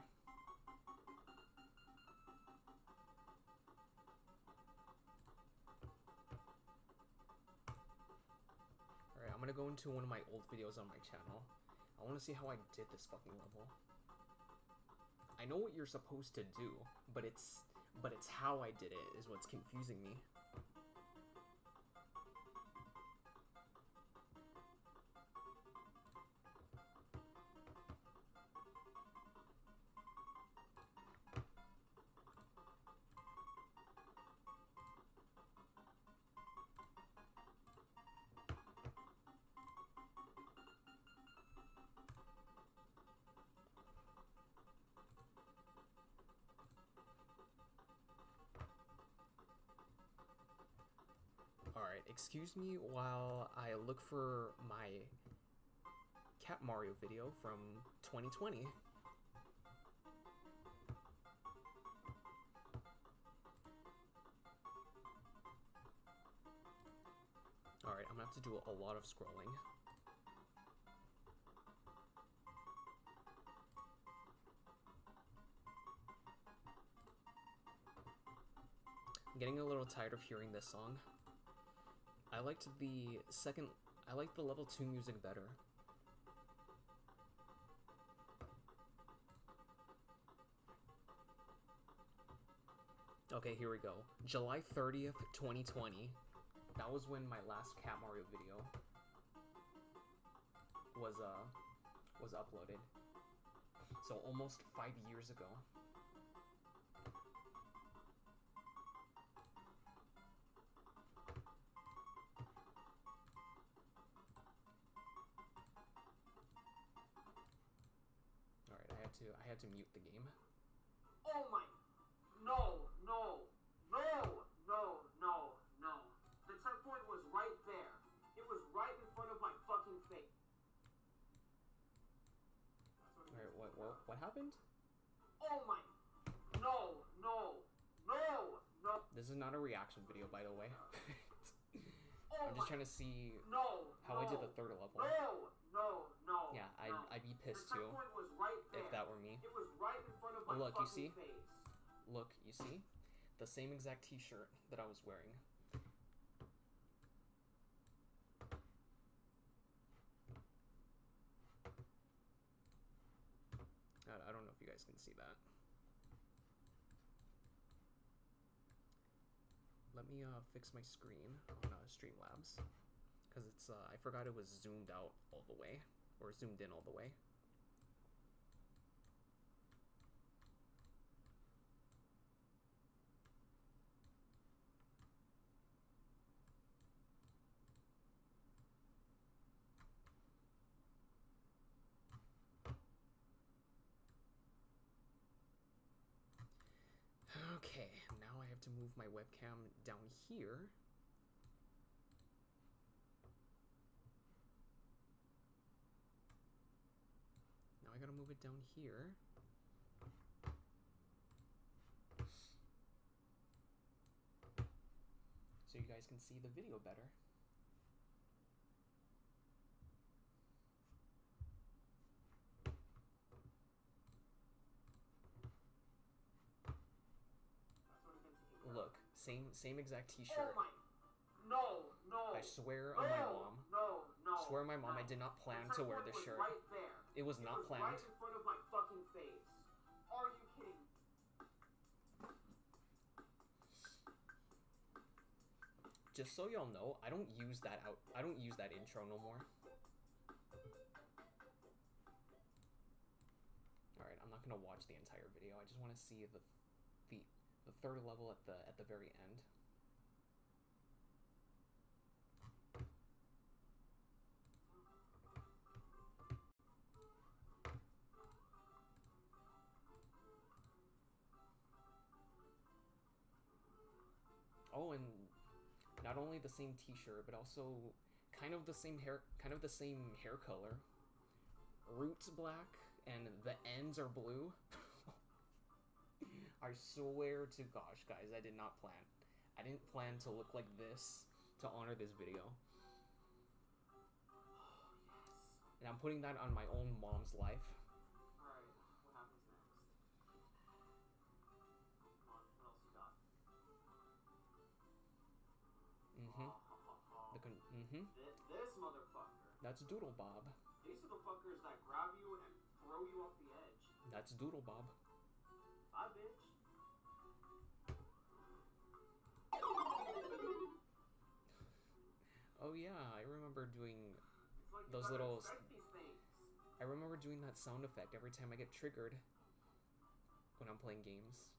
Alright, I'm gonna go into one of my old videos on my channel. I wanna see how I did this fucking level. I know what you're supposed to do, but it's how I did it is what's confusing me. Alright, excuse me while I look for my Cat Mario video from 2020. Alright, I'm gonna have to do a lot of scrolling. I'm getting a little tired of hearing this song. I liked the level 2 music better. Okay, here we go. July 30th, 2020. That was when my last Cat Mario video was uploaded. So almost 5 years ago. I had to mute the game. Oh my! No! The checkpoint was right there. It was right in front of my fucking face. Alright, what happened? Oh my! No! This is not a reaction video, by the way. Oh I'm just trying to see how I did the third level. No. Yeah, I'd be pissed the too was right there. if that were me. It was right in front of my Look, you see? face. Look, you see? The same exact t-shirt that I was wearing. I don't know if you guys can see that. Let me fix my screen on Streamlabs, because it's I forgot it was zoomed out all the way, or zoomed in all the way. Okay, now I have to move my webcam down here. Now I gotta move it down here. So you guys can see the video better. Look, same exact t-shirt. Oh my! No. I swear on my mom. No. No. Swear my mom, no. I did not plan The to wear checkpoint this was shirt. Right there. It was not planned. Right in front of my fucking face. Are you kidding? Just so y'all know, I don't use that intro no more. Alright, I'm not gonna watch the entire video. I just want to see the third level at the very end. Oh, and not only the same t-shirt, but also kind of the same hair color. Roots black and the ends are blue. I swear to gosh, guys, I did not plan. I didn't plan to look like this to honor this video. And I'm putting that on my own mom's life. Alright, what happens next? Come on, what else you got? This motherfucker. That's Doodle Bob. These are the fuckers that grab you and throw you off the edge. That's Doodle Bob. Bye, bitch. Oh yeah, I remember doing Like those little... these things. I remember doing that sound effect every time I get triggered when I'm playing games.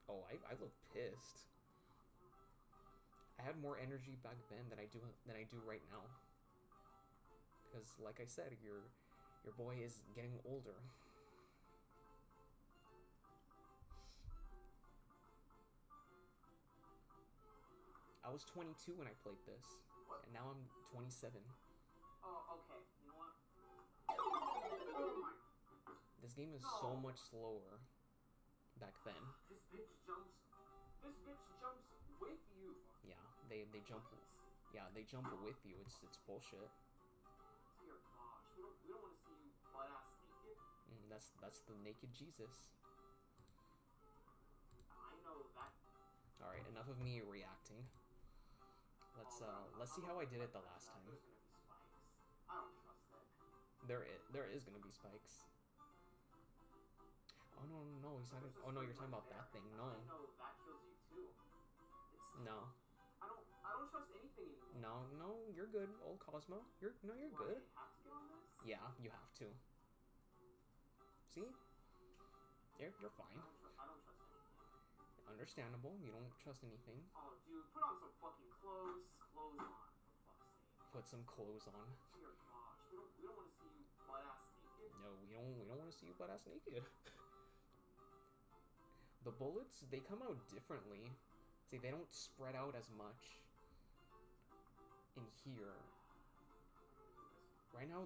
Oh, I look pissed. I had more energy back then than I do right now. Because, like I said, your boy is getting older. I was 22 when I played this, and now I'm 27. Oh, okay. You know what? Oh my. This game is so much slower back then. This bitch jumps with you. Yeah, they jump. Yeah, they jump with you. It's bullshit. Dear gosh, we don't want to see you butt ass naked. That's the naked Jesus. I know that. All right, enough of me reacting. Let's see how I did it the last time. There's gonna be spikes. I don't trust that. There is gonna be spikes. Oh no, he's not. Oh no, you're talking about that thing. No. I know that kills you too. No. I don't trust anything anymore. No, you're good, old Cosmo. You're good. I have to get on this? Yeah, you have to. See? You're fine. I don't trust anything. Understandable. You don't trust anything. Oh, dude, put on some fucking clothes. Clothes on, for fuck's sake. Put some clothes on. Dear gosh, we don't want to see you butt ass naked. No, we don't want to see you butt ass naked. The bullets, they come out differently. See, they don't spread out as much in here. Right now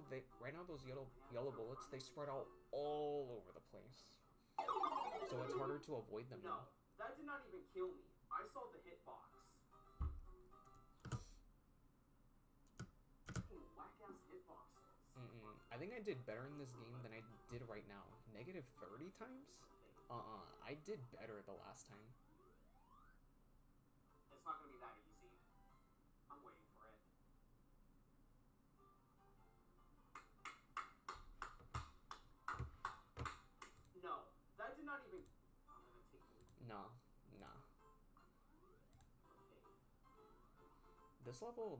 those yellow bullets, they spread out all over the place. So it's harder to avoid them now. No, that did not even kill me. I saw the hitbox. Whack-ass hitboxes. I think I did better in this game than I did right now. -30 times? I did better the last time. It's not gonna be that easy. I'm waiting for it. No, that did not even... I'm gonna take it. Nah. Okay.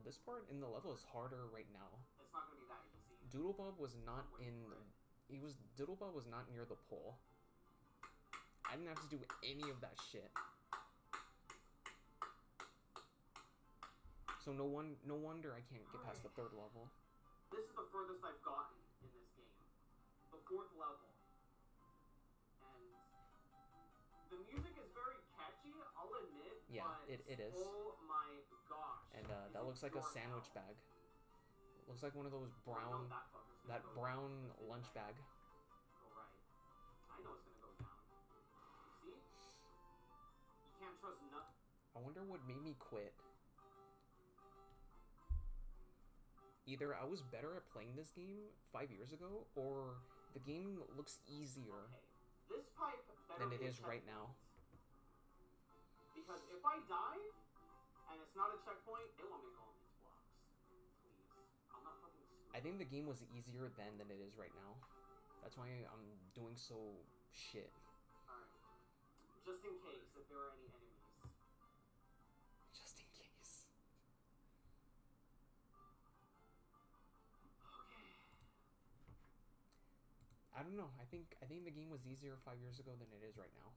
This part in the level is harder right now. It's not gonna be that easy. Doodlebob was not Doodlebob was not near the pole. I didn't have to do any of that shit. So no wonder I can't get past the third level. This is the furthest I've gotten in this game. The 4th level. And the music is very catchy, I'll admit. Yeah, but it is. Oh my gosh. And that looks like a sandwich bag. It looks like one of those brown brown lunch bag. Go right. I know it's gonna go down. See? You can't trust nothing. I wonder what made me quit. Either I was better at playing this game 5 years ago, or the game looks easier Okay. This pipe better than it be a is right checkpoint. now. Because if I die and it's not a checkpoint, it won't make all these blocks. Please. I'm not fucking stupid. I think the game was easier then than it is right now. That's why I'm doing so shit. Alright. Just in case, if there are any enemies. Just in case. Okay. I don't know. I think the game was easier 5 years ago than it is right now.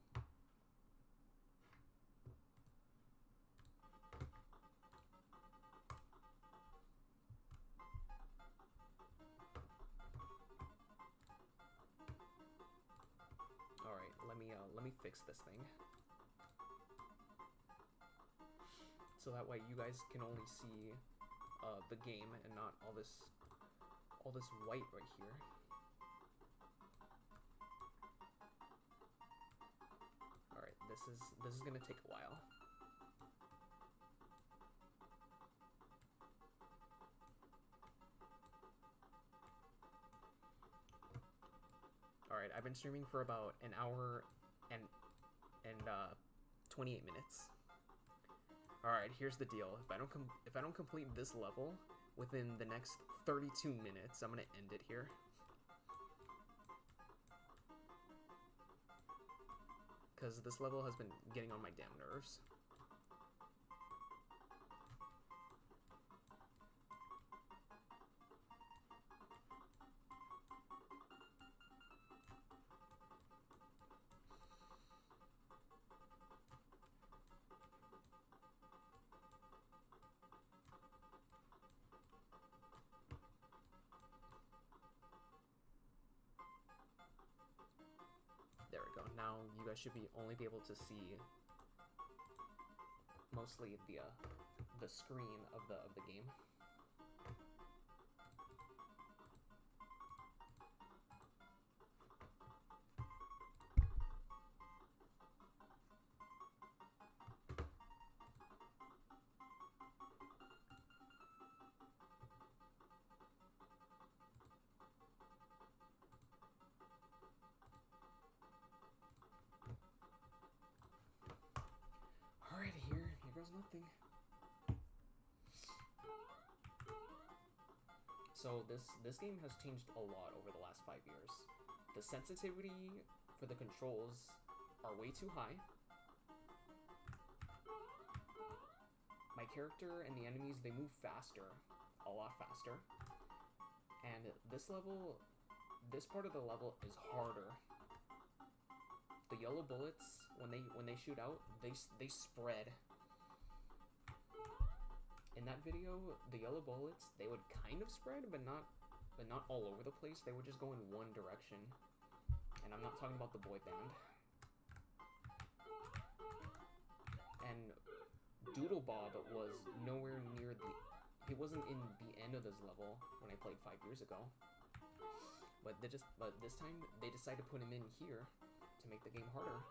Let me fix this thing. So that way you guys can only see the game and not all this white right here. Alright, this is gonna take a while. Alright, I've been streaming for about an hour and 28 minutes. Alright, here's the deal. If I don't complete this level within the next 32 minutes, I'm gonna end it here. Because this level has been getting on my damn nerves. There we go. Now you guys should only be able to see mostly the screen of the game. Alright, here goes nothing. So this game has changed a lot over the last 5 years. The sensitivity for the controls are way too high. My character and the enemies, they move faster, a lot faster. And this part of the level is harder. The yellow bullets, when they shoot out, they spread. In that video, the yellow bullets, they would kind of spread, but not all over the place. They would just go in one direction. And I'm not talking about the boy band. And Doodle Bob was nowhere near he wasn't in the end of this level when I played 5 years ago. But this time they decided to put him in here to make the game harder.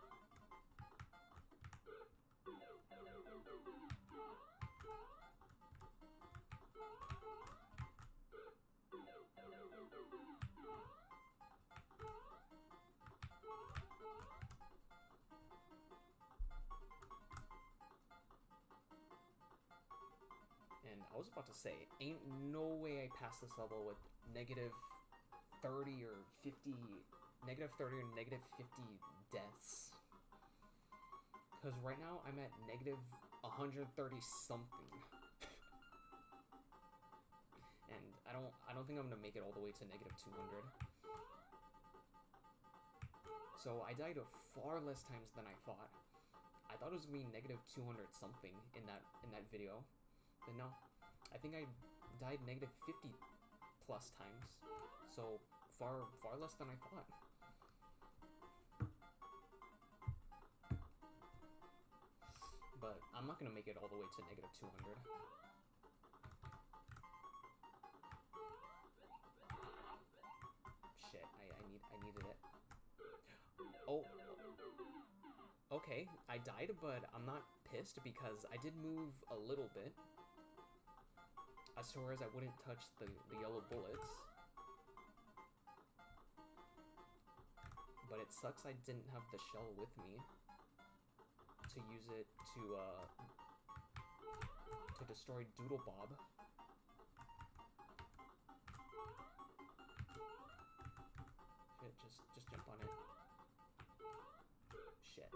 And I was about to say, ain't no way I pass this level with negative 30 or 50 deaths. Because right now I'm at negative 130 something. And I don't think I'm gonna make it all the way to negative 200. So I died far less times than I thought. I thought it was gonna be negative 200 something in that video. But no, I think I died negative 50 plus times. So far less than I thought. But I'm not gonna make it all the way to negative 200. Shit, I needed it. Oh. Okay, I died, but I'm not pissed because I did move a little bit. As far as I wouldn't touch the yellow bullets. But it sucks I didn't have the shell with me to use it to to destroy Doodle Bob. Shit, just jump on it. Shit.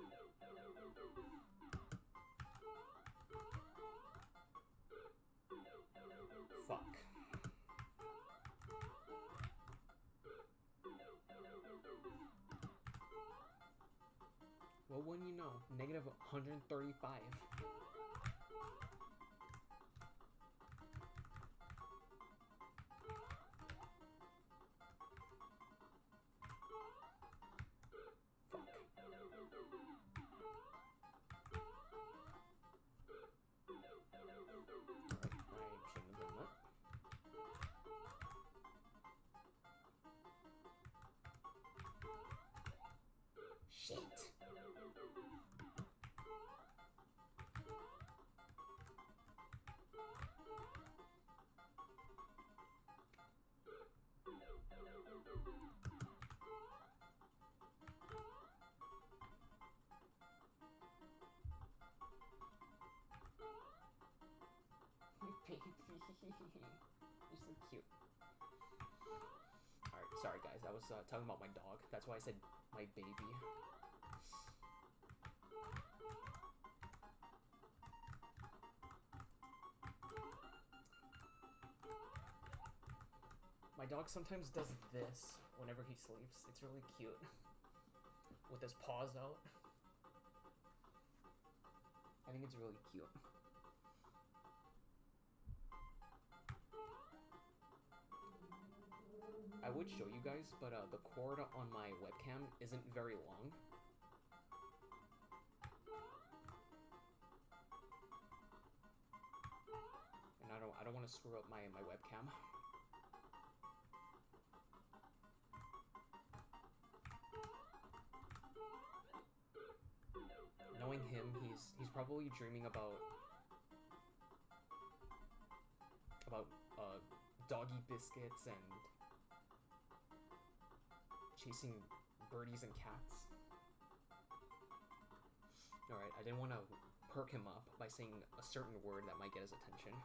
Fuck. Well, wouldn't you know? Negative 135. Shit. Baby. You're so cute. Alright, sorry guys, I was talking about my dog. That's why I said my baby. My dog sometimes does this whenever he sleeps. It's really cute. With his paws out. I think it's really cute. I would show you guys, but the cord on my webcam isn't very long. And I don't want to screw up my webcam. Knowing him, he's probably dreaming about doggy biscuits and chasing birdies and cats. Alright, I didn't want to perk him up by saying a certain word that might get his attention.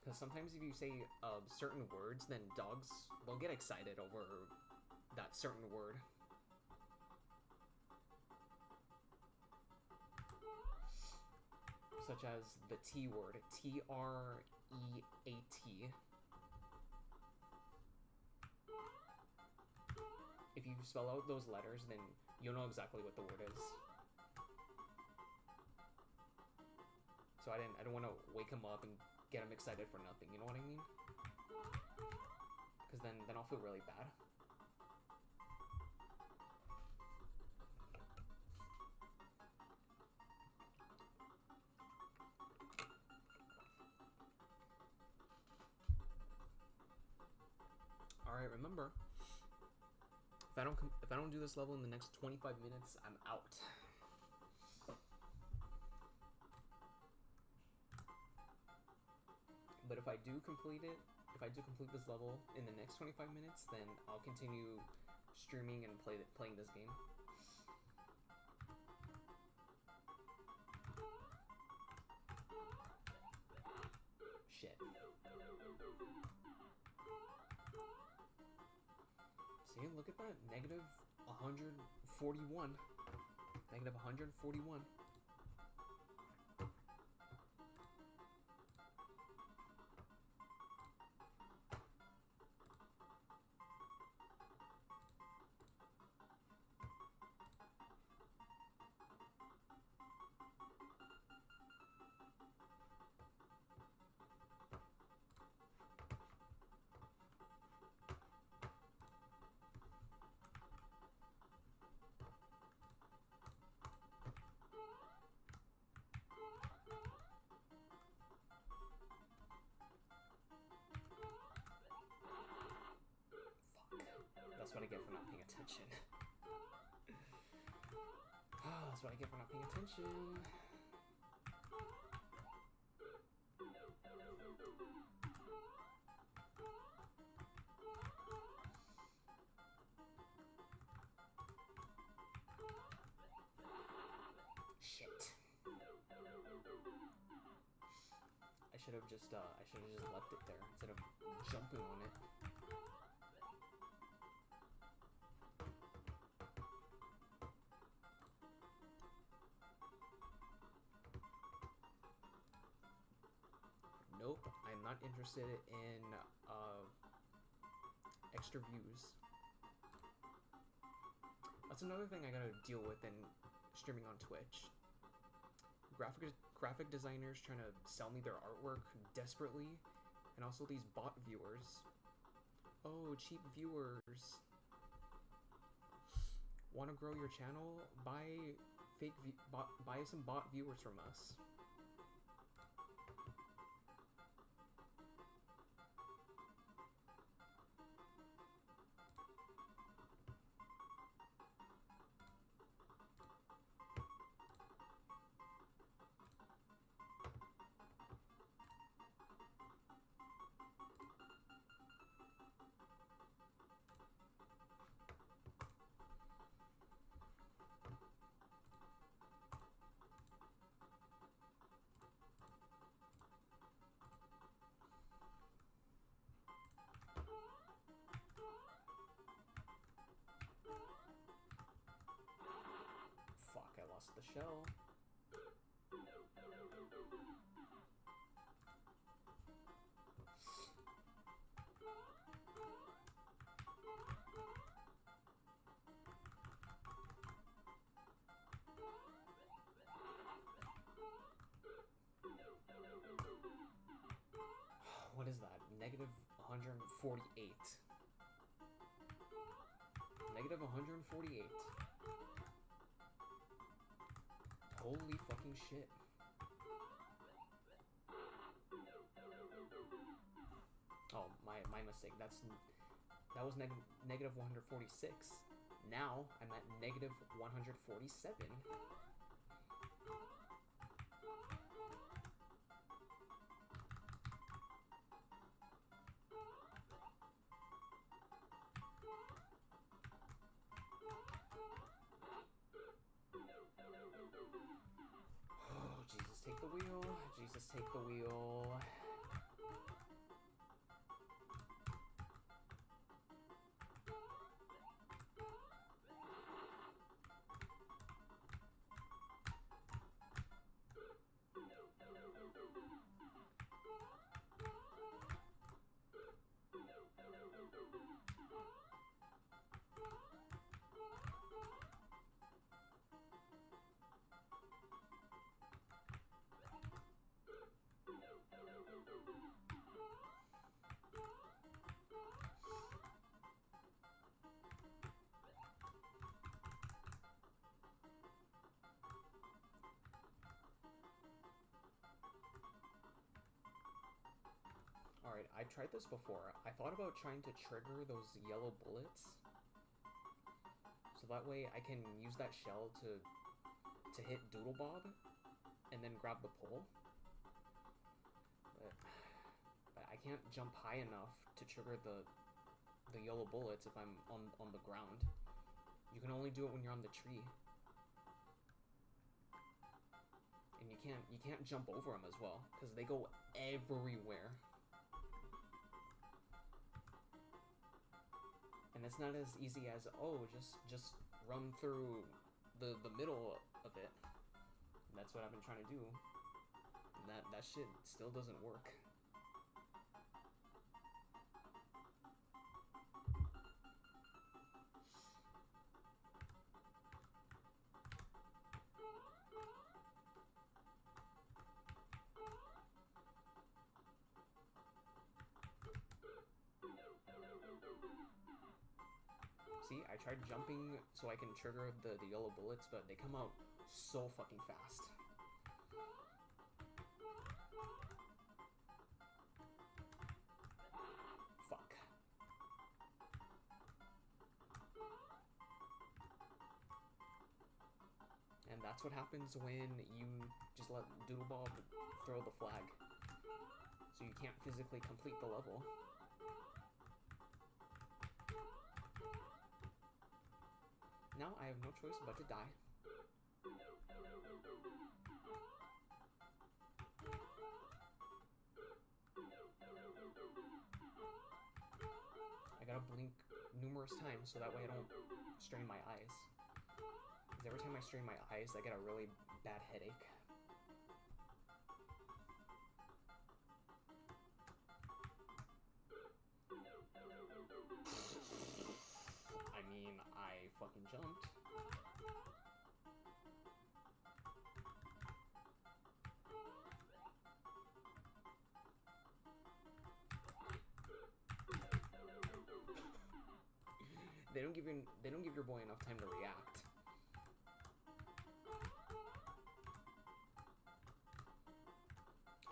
Because sometimes if you say certain words, then dogs, they'll get excited over that certain word. Such as the T word, T-R-E-A-T. If you spell out those letters, then you'll know exactly what the word is. So I didn't want to wake him up and get him excited for nothing, you know what I mean? Because then I'll feel really bad. Alright, remember, if I don't do this level in the next 25 minutes, I'm out. But if I do complete this level in the next 25 minutes, then I'll continue streaming and playing this game. Shit. See, look at that. Negative 141. Negative 141. That's what I get for not paying attention. That's what I get for not paying attention. Shit. have just I should have just left it there instead of jumping on it. Nope, I'm not interested in extra views. That's another thing I gotta deal with in streaming on Twitch. Graphic designers trying to sell me their artwork desperately, and also these bot viewers. Oh, cheap viewers. Want to grow your channel? Buy buy some bot viewers from us. Fuck, I lost the shell. What is that? Negative 148. Negative 148. Holy fucking shit. Oh, my mistake. That was negative 146. Now I'm at negative 147. Oh, Jesus, take the wheel. Jesus, take the wheel. Alright, I tried this before. I thought about trying to trigger those yellow bullets. So that way I can use that shell to hit Doodlebob and then grab the pole. But I can't jump high enough to trigger the yellow bullets if I'm on the ground. You can only do it when you're on the tree. And you can't jump over them as well, because they go everywhere. And it's not as easy as, oh, just run through the middle of it. And that's what I've been trying to do. And that shit still doesn't work. See, I tried jumping so I can trigger the yellow bullets, but they come out so fucking fast. Fuck. And that's what happens when you just let Doodlebob throw the flag. So you can't physically complete the level. Now I have no choice but to die. gotta blink numerous times so that way I don't strain my eyes. Because every time I strain my eyes, I get a really bad headache. I mean, I fucking jumped. They don't give your boy enough time to react.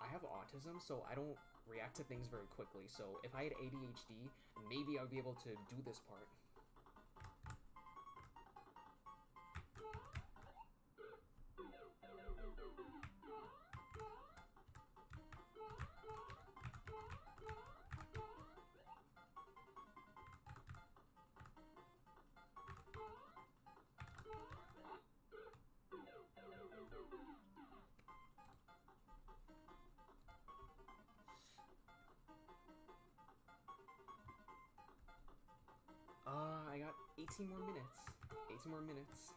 I have autism, so I don't react to things very quickly. So if I had ADHD, maybe I'd be able to do this part. I got 18 more minutes. 18 more minutes.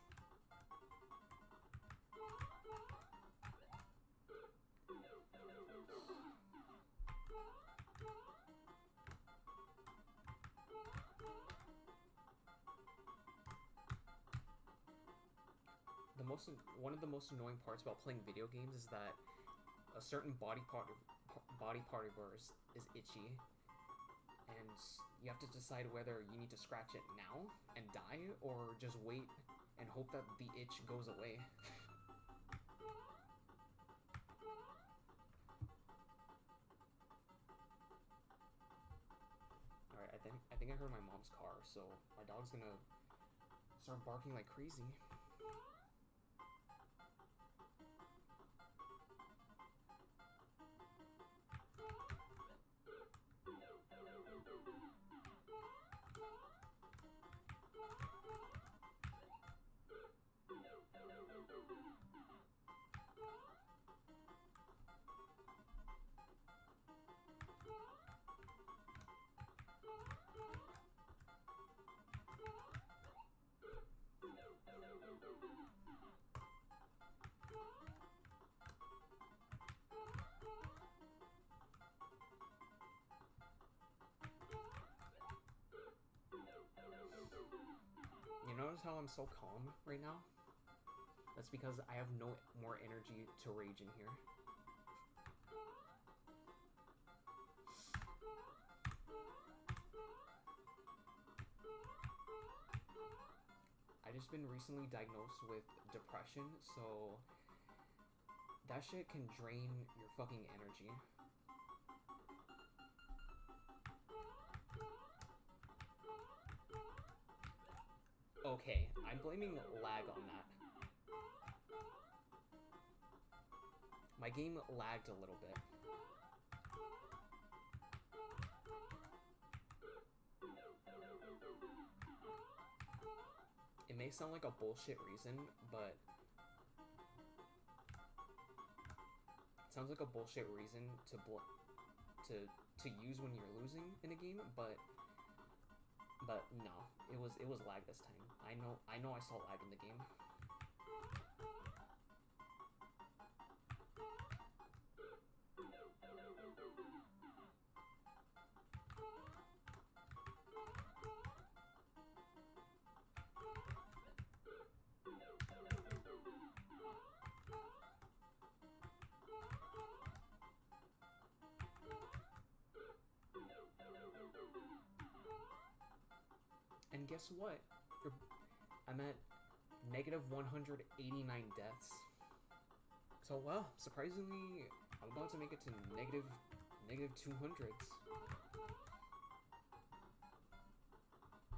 One of the most annoying parts about playing video games is that a certain body part of yours is itchy, and you have to decide whether you need to scratch it now and die, or just wait and hope that the itch goes away. Alright, I think I heard my mom's car, so my dog's gonna start barking like crazy. Notice how I'm so calm right now? That's because I have no more energy to rage in here. I just been recently diagnosed with depression, so that shit can drain your fucking energy. Okay, I'm blaming lag on that. My game lagged a little bit. It may sound like a bullshit reason, but it sounds like a bullshit reason to use when you're losing in a game, but no, it was lag this time. I know I saw lag in the game. And guess what? I'm at negative 189 deaths. So, well, surprisingly, I'm about to make it to negative 200s.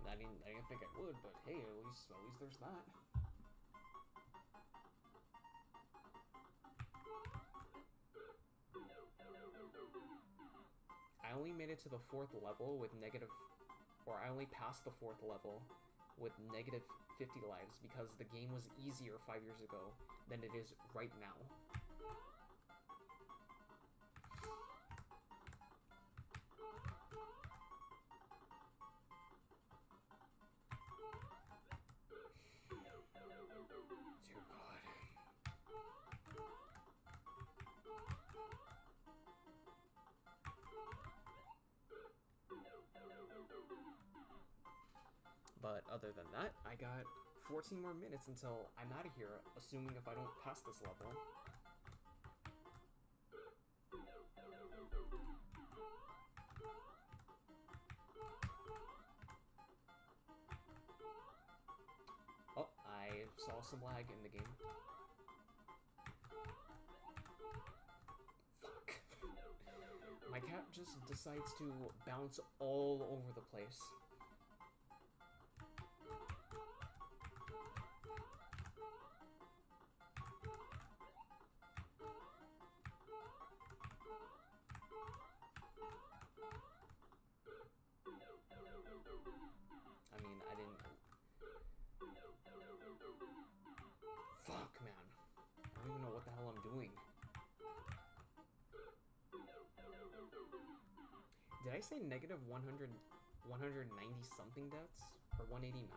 I didn't think I would, but hey, at least there's that. I only made it to the 4th level with I only passed the 4th level with negative 50 lives because the game was easier 5 years ago than it is right now. But other than that, I got 14 more minutes until I'm out of here, assuming if I don't pass this level. Oh, I saw some lag in the game. Fuck. My cat just decides to bounce all over the place. I mean, I didn't... Fuck, man. I don't even know what the hell I'm doing. Did I say negative 190 something deaths? Or 189?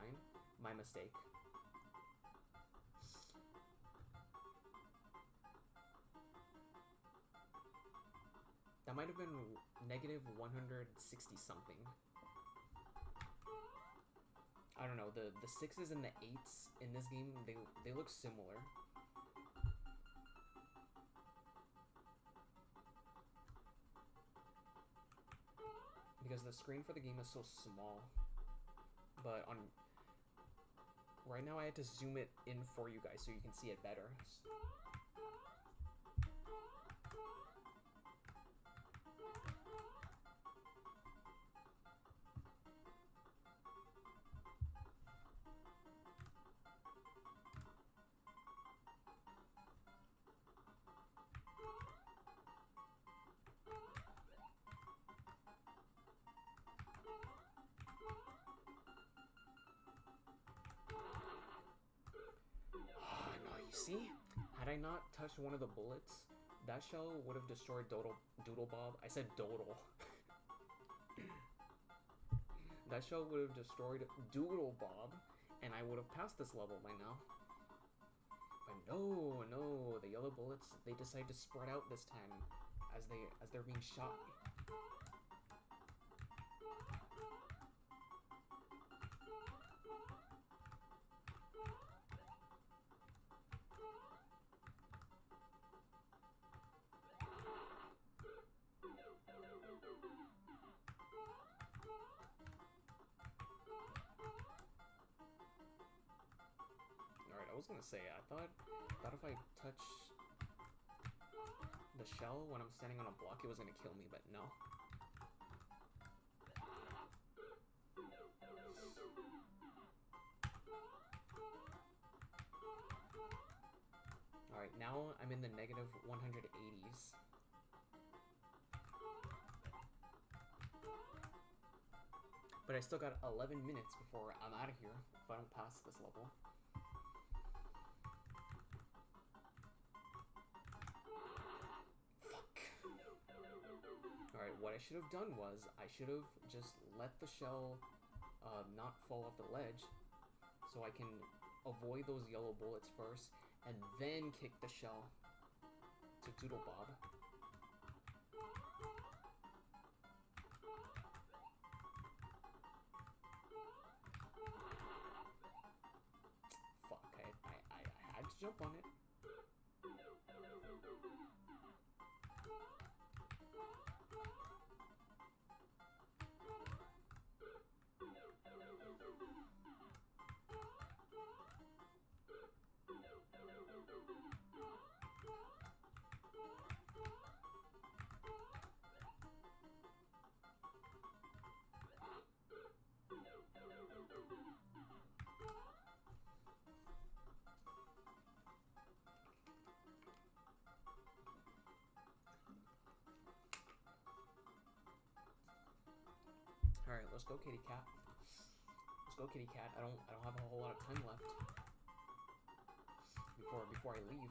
My mistake. That might have been negative 160 something. I don't know, the 6s and the 8s in this game, they look similar. Because the screen for the game is so small. But on... Right now I had to zoom it in for you guys so you can see it better. See? Had I not touched one of the bullets, that shell would have destroyed Doodlebob. I said Dodal. That shell would have destroyed Doodlebob, and I would have passed this level by now. But no, the yellow bullets, they decide to spread out this time as they're being shot. I was gonna say, I thought if I touch the shell when I'm standing on a block, it was gonna kill me, but no. Alright, now I'm in the negative 180s. But I still got 11 minutes before I'm out of here if I don't pass this level. Alright, what I should have done was, I should have just let the shell not fall off the ledge, so I can avoid those yellow bullets first, and then kick the shell to Doodlebob. Fuck, I had to jump on it. Alright, let's go, kitty cat. Let's go, kitty cat. I don't have a whole lot of time left before I leave.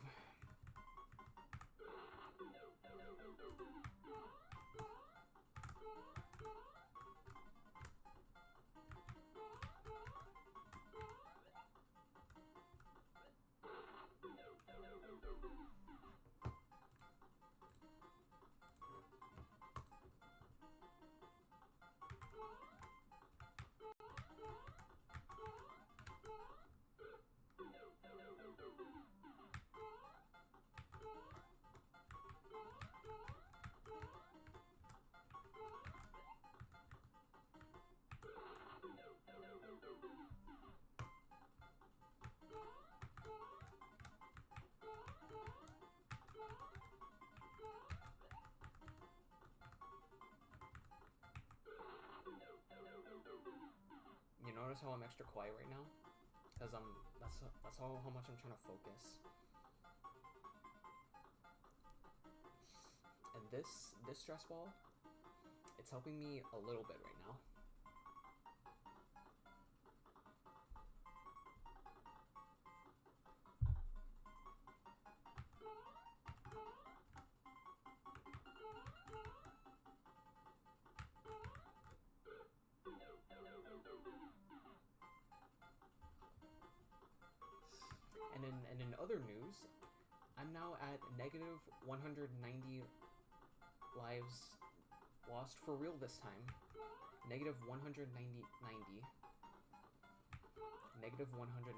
notice how I'm extra quiet right now? Because that's how much I'm trying to focus. And this stress ball, it's helping me a little bit right now. And in other news, I'm now at negative 190 lives lost for real this time. Negative 190. Negative 190.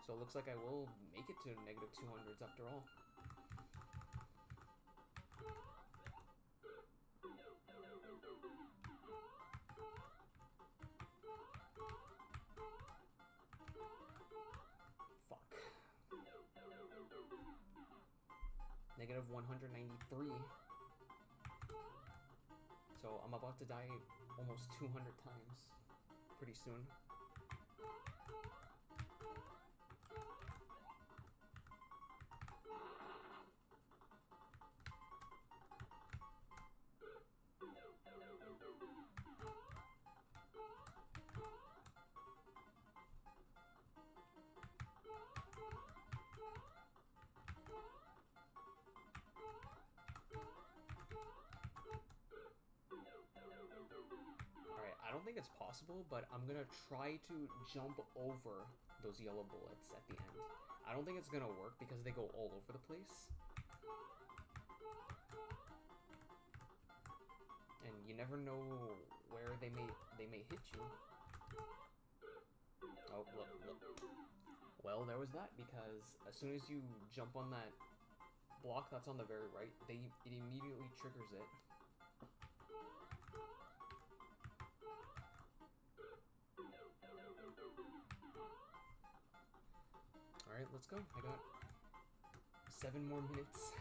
So it looks like I will make it to negative 200s after all. Negative 193. So I'm about to die almost 200 times pretty soon. I don't think it's possible, but I'm gonna try to jump over those yellow bullets at the end. I don't think it's gonna work because they go all over the place. And you never know where they may hit you. Oh, look. Well, there was that, because as soon as you jump on that block that's on the very right, it immediately triggers it. Alright, let's go. I got 7 more minutes.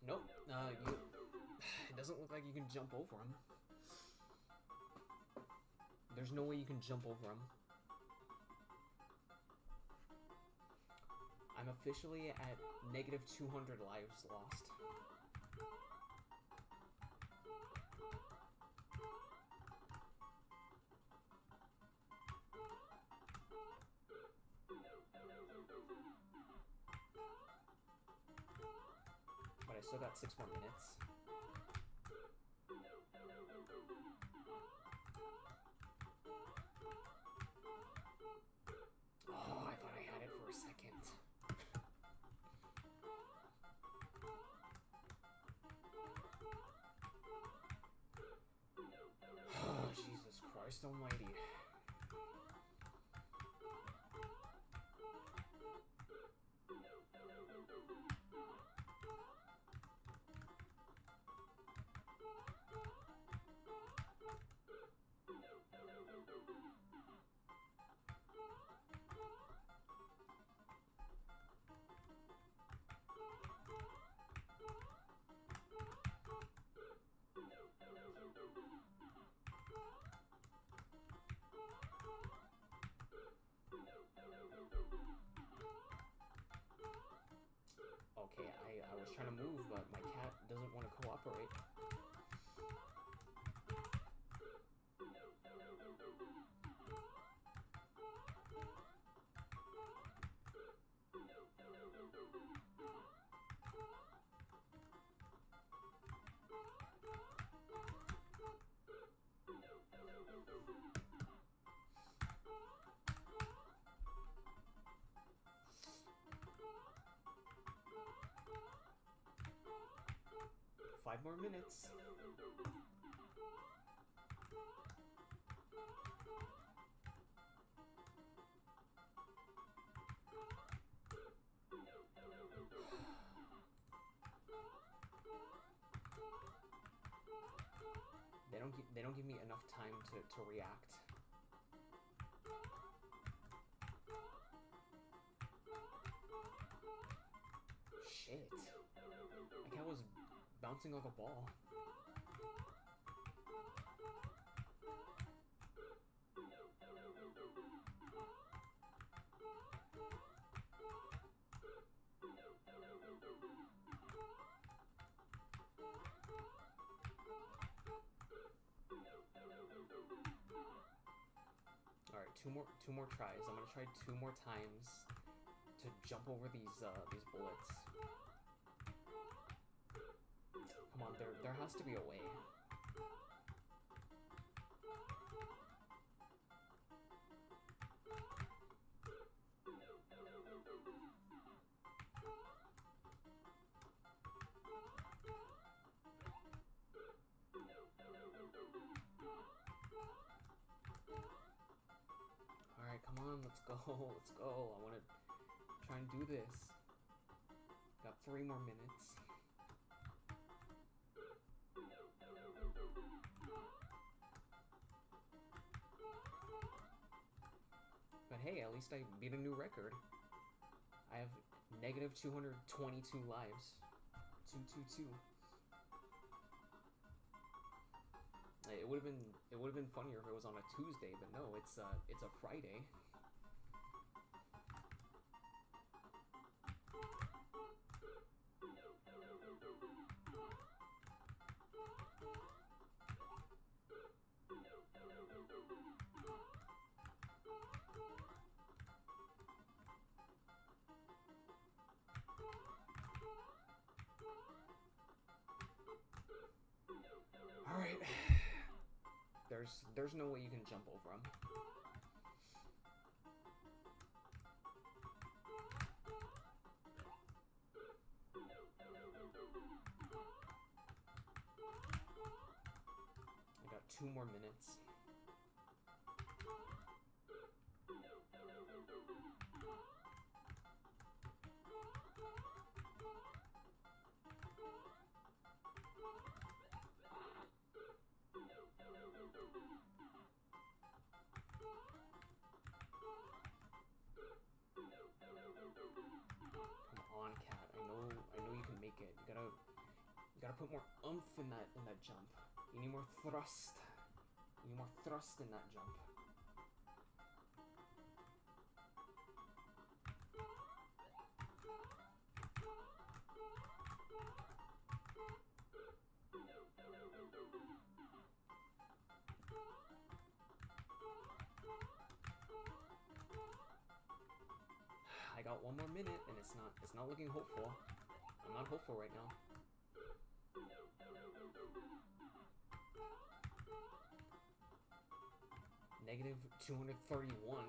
Nope. It doesn't look like you can jump over him. There's no way you can jump over him. I'm officially at negative 200 lives lost. But I still got 6 more minutes. Oh, I thought I had it for a second. Oh, Jesus Christ almighty. Okay, I was trying to move, but my cat doesn't want to cooperate. Five more minutes. they don't give me enough time to react. Shit. That cat was bouncing like a ball. Alright, two more tries. I'm gonna try 2 more times to jump over these bullets. Come on, there has to be a way. Alright, come on, let's go, let's go. I wanna try and do this. Got 3 more minutes. But hey, at least I beat a new record. I have negative 222 lives. 222. It would have been funnier if it was on a Tuesday, but no, it's a Friday. Alright. There's no way you can jump over them. I got 2 more minutes. Come on, cat. I know you can make it. You gotta put more oomph in that jump. You need more thrust. You need more thrust in that jump. I got 1 more minute, and it's not looking hopeful. I'm not hopeful right now. Negative 231.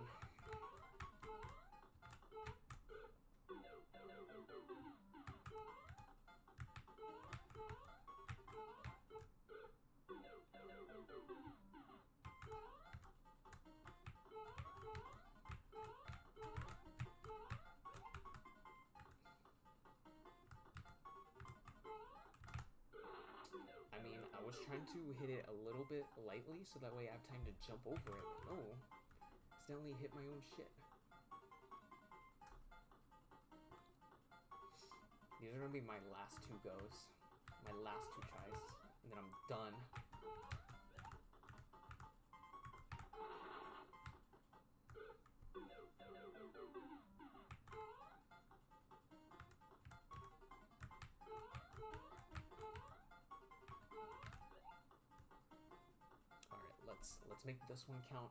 I mean, I was trying to hit it a little bit lightly so that way I have time to jump over it. No, accidentally hit my own shit. These are gonna be my last 2 goes, my last 2 tries, and then I'm done. Let's make this one count.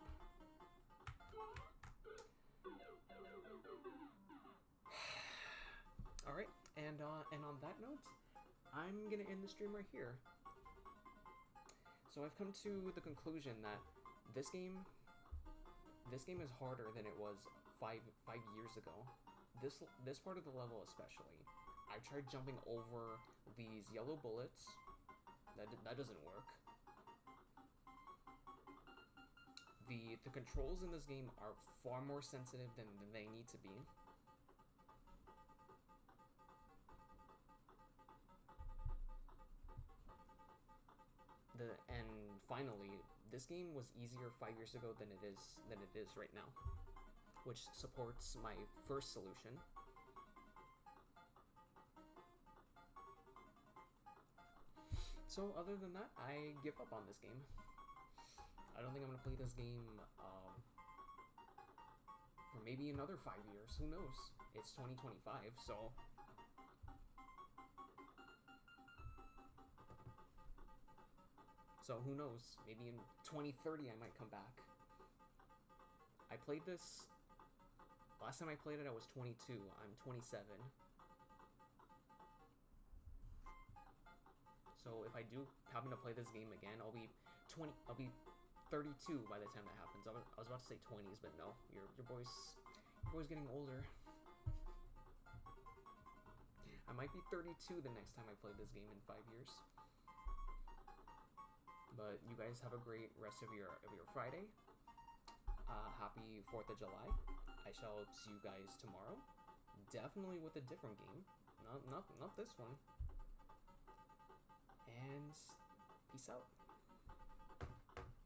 Alright, and on that note, I'm gonna end the stream right here. So I've come to the conclusion that this game is harder than it was five years ago. This part of the level especially. I tried jumping over these yellow bullets. That doesn't work. The controls in this game are far more sensitive than they need to be. And finally, this game was easier 5 years ago than it is right now, which supports my first solution. So other than that, I give up on this game. I don't think I'm gonna play this game for maybe another 5 years. Who knows? It's 2025, so. So who knows? Maybe in 2030 I might come back. I played this. Last time I played it, I was 22. I'm 27. So if I do happen to play this game again, I'll be 32 by the time that happens. I was about to say 20s, but no, your boy's getting older. I might be 32 the next time I play this game in 5 years. But you guys have a great rest of your Friday. Happy 4th of July. I shall see you guys tomorrow. Definitely with a different game. Not this one. And peace out.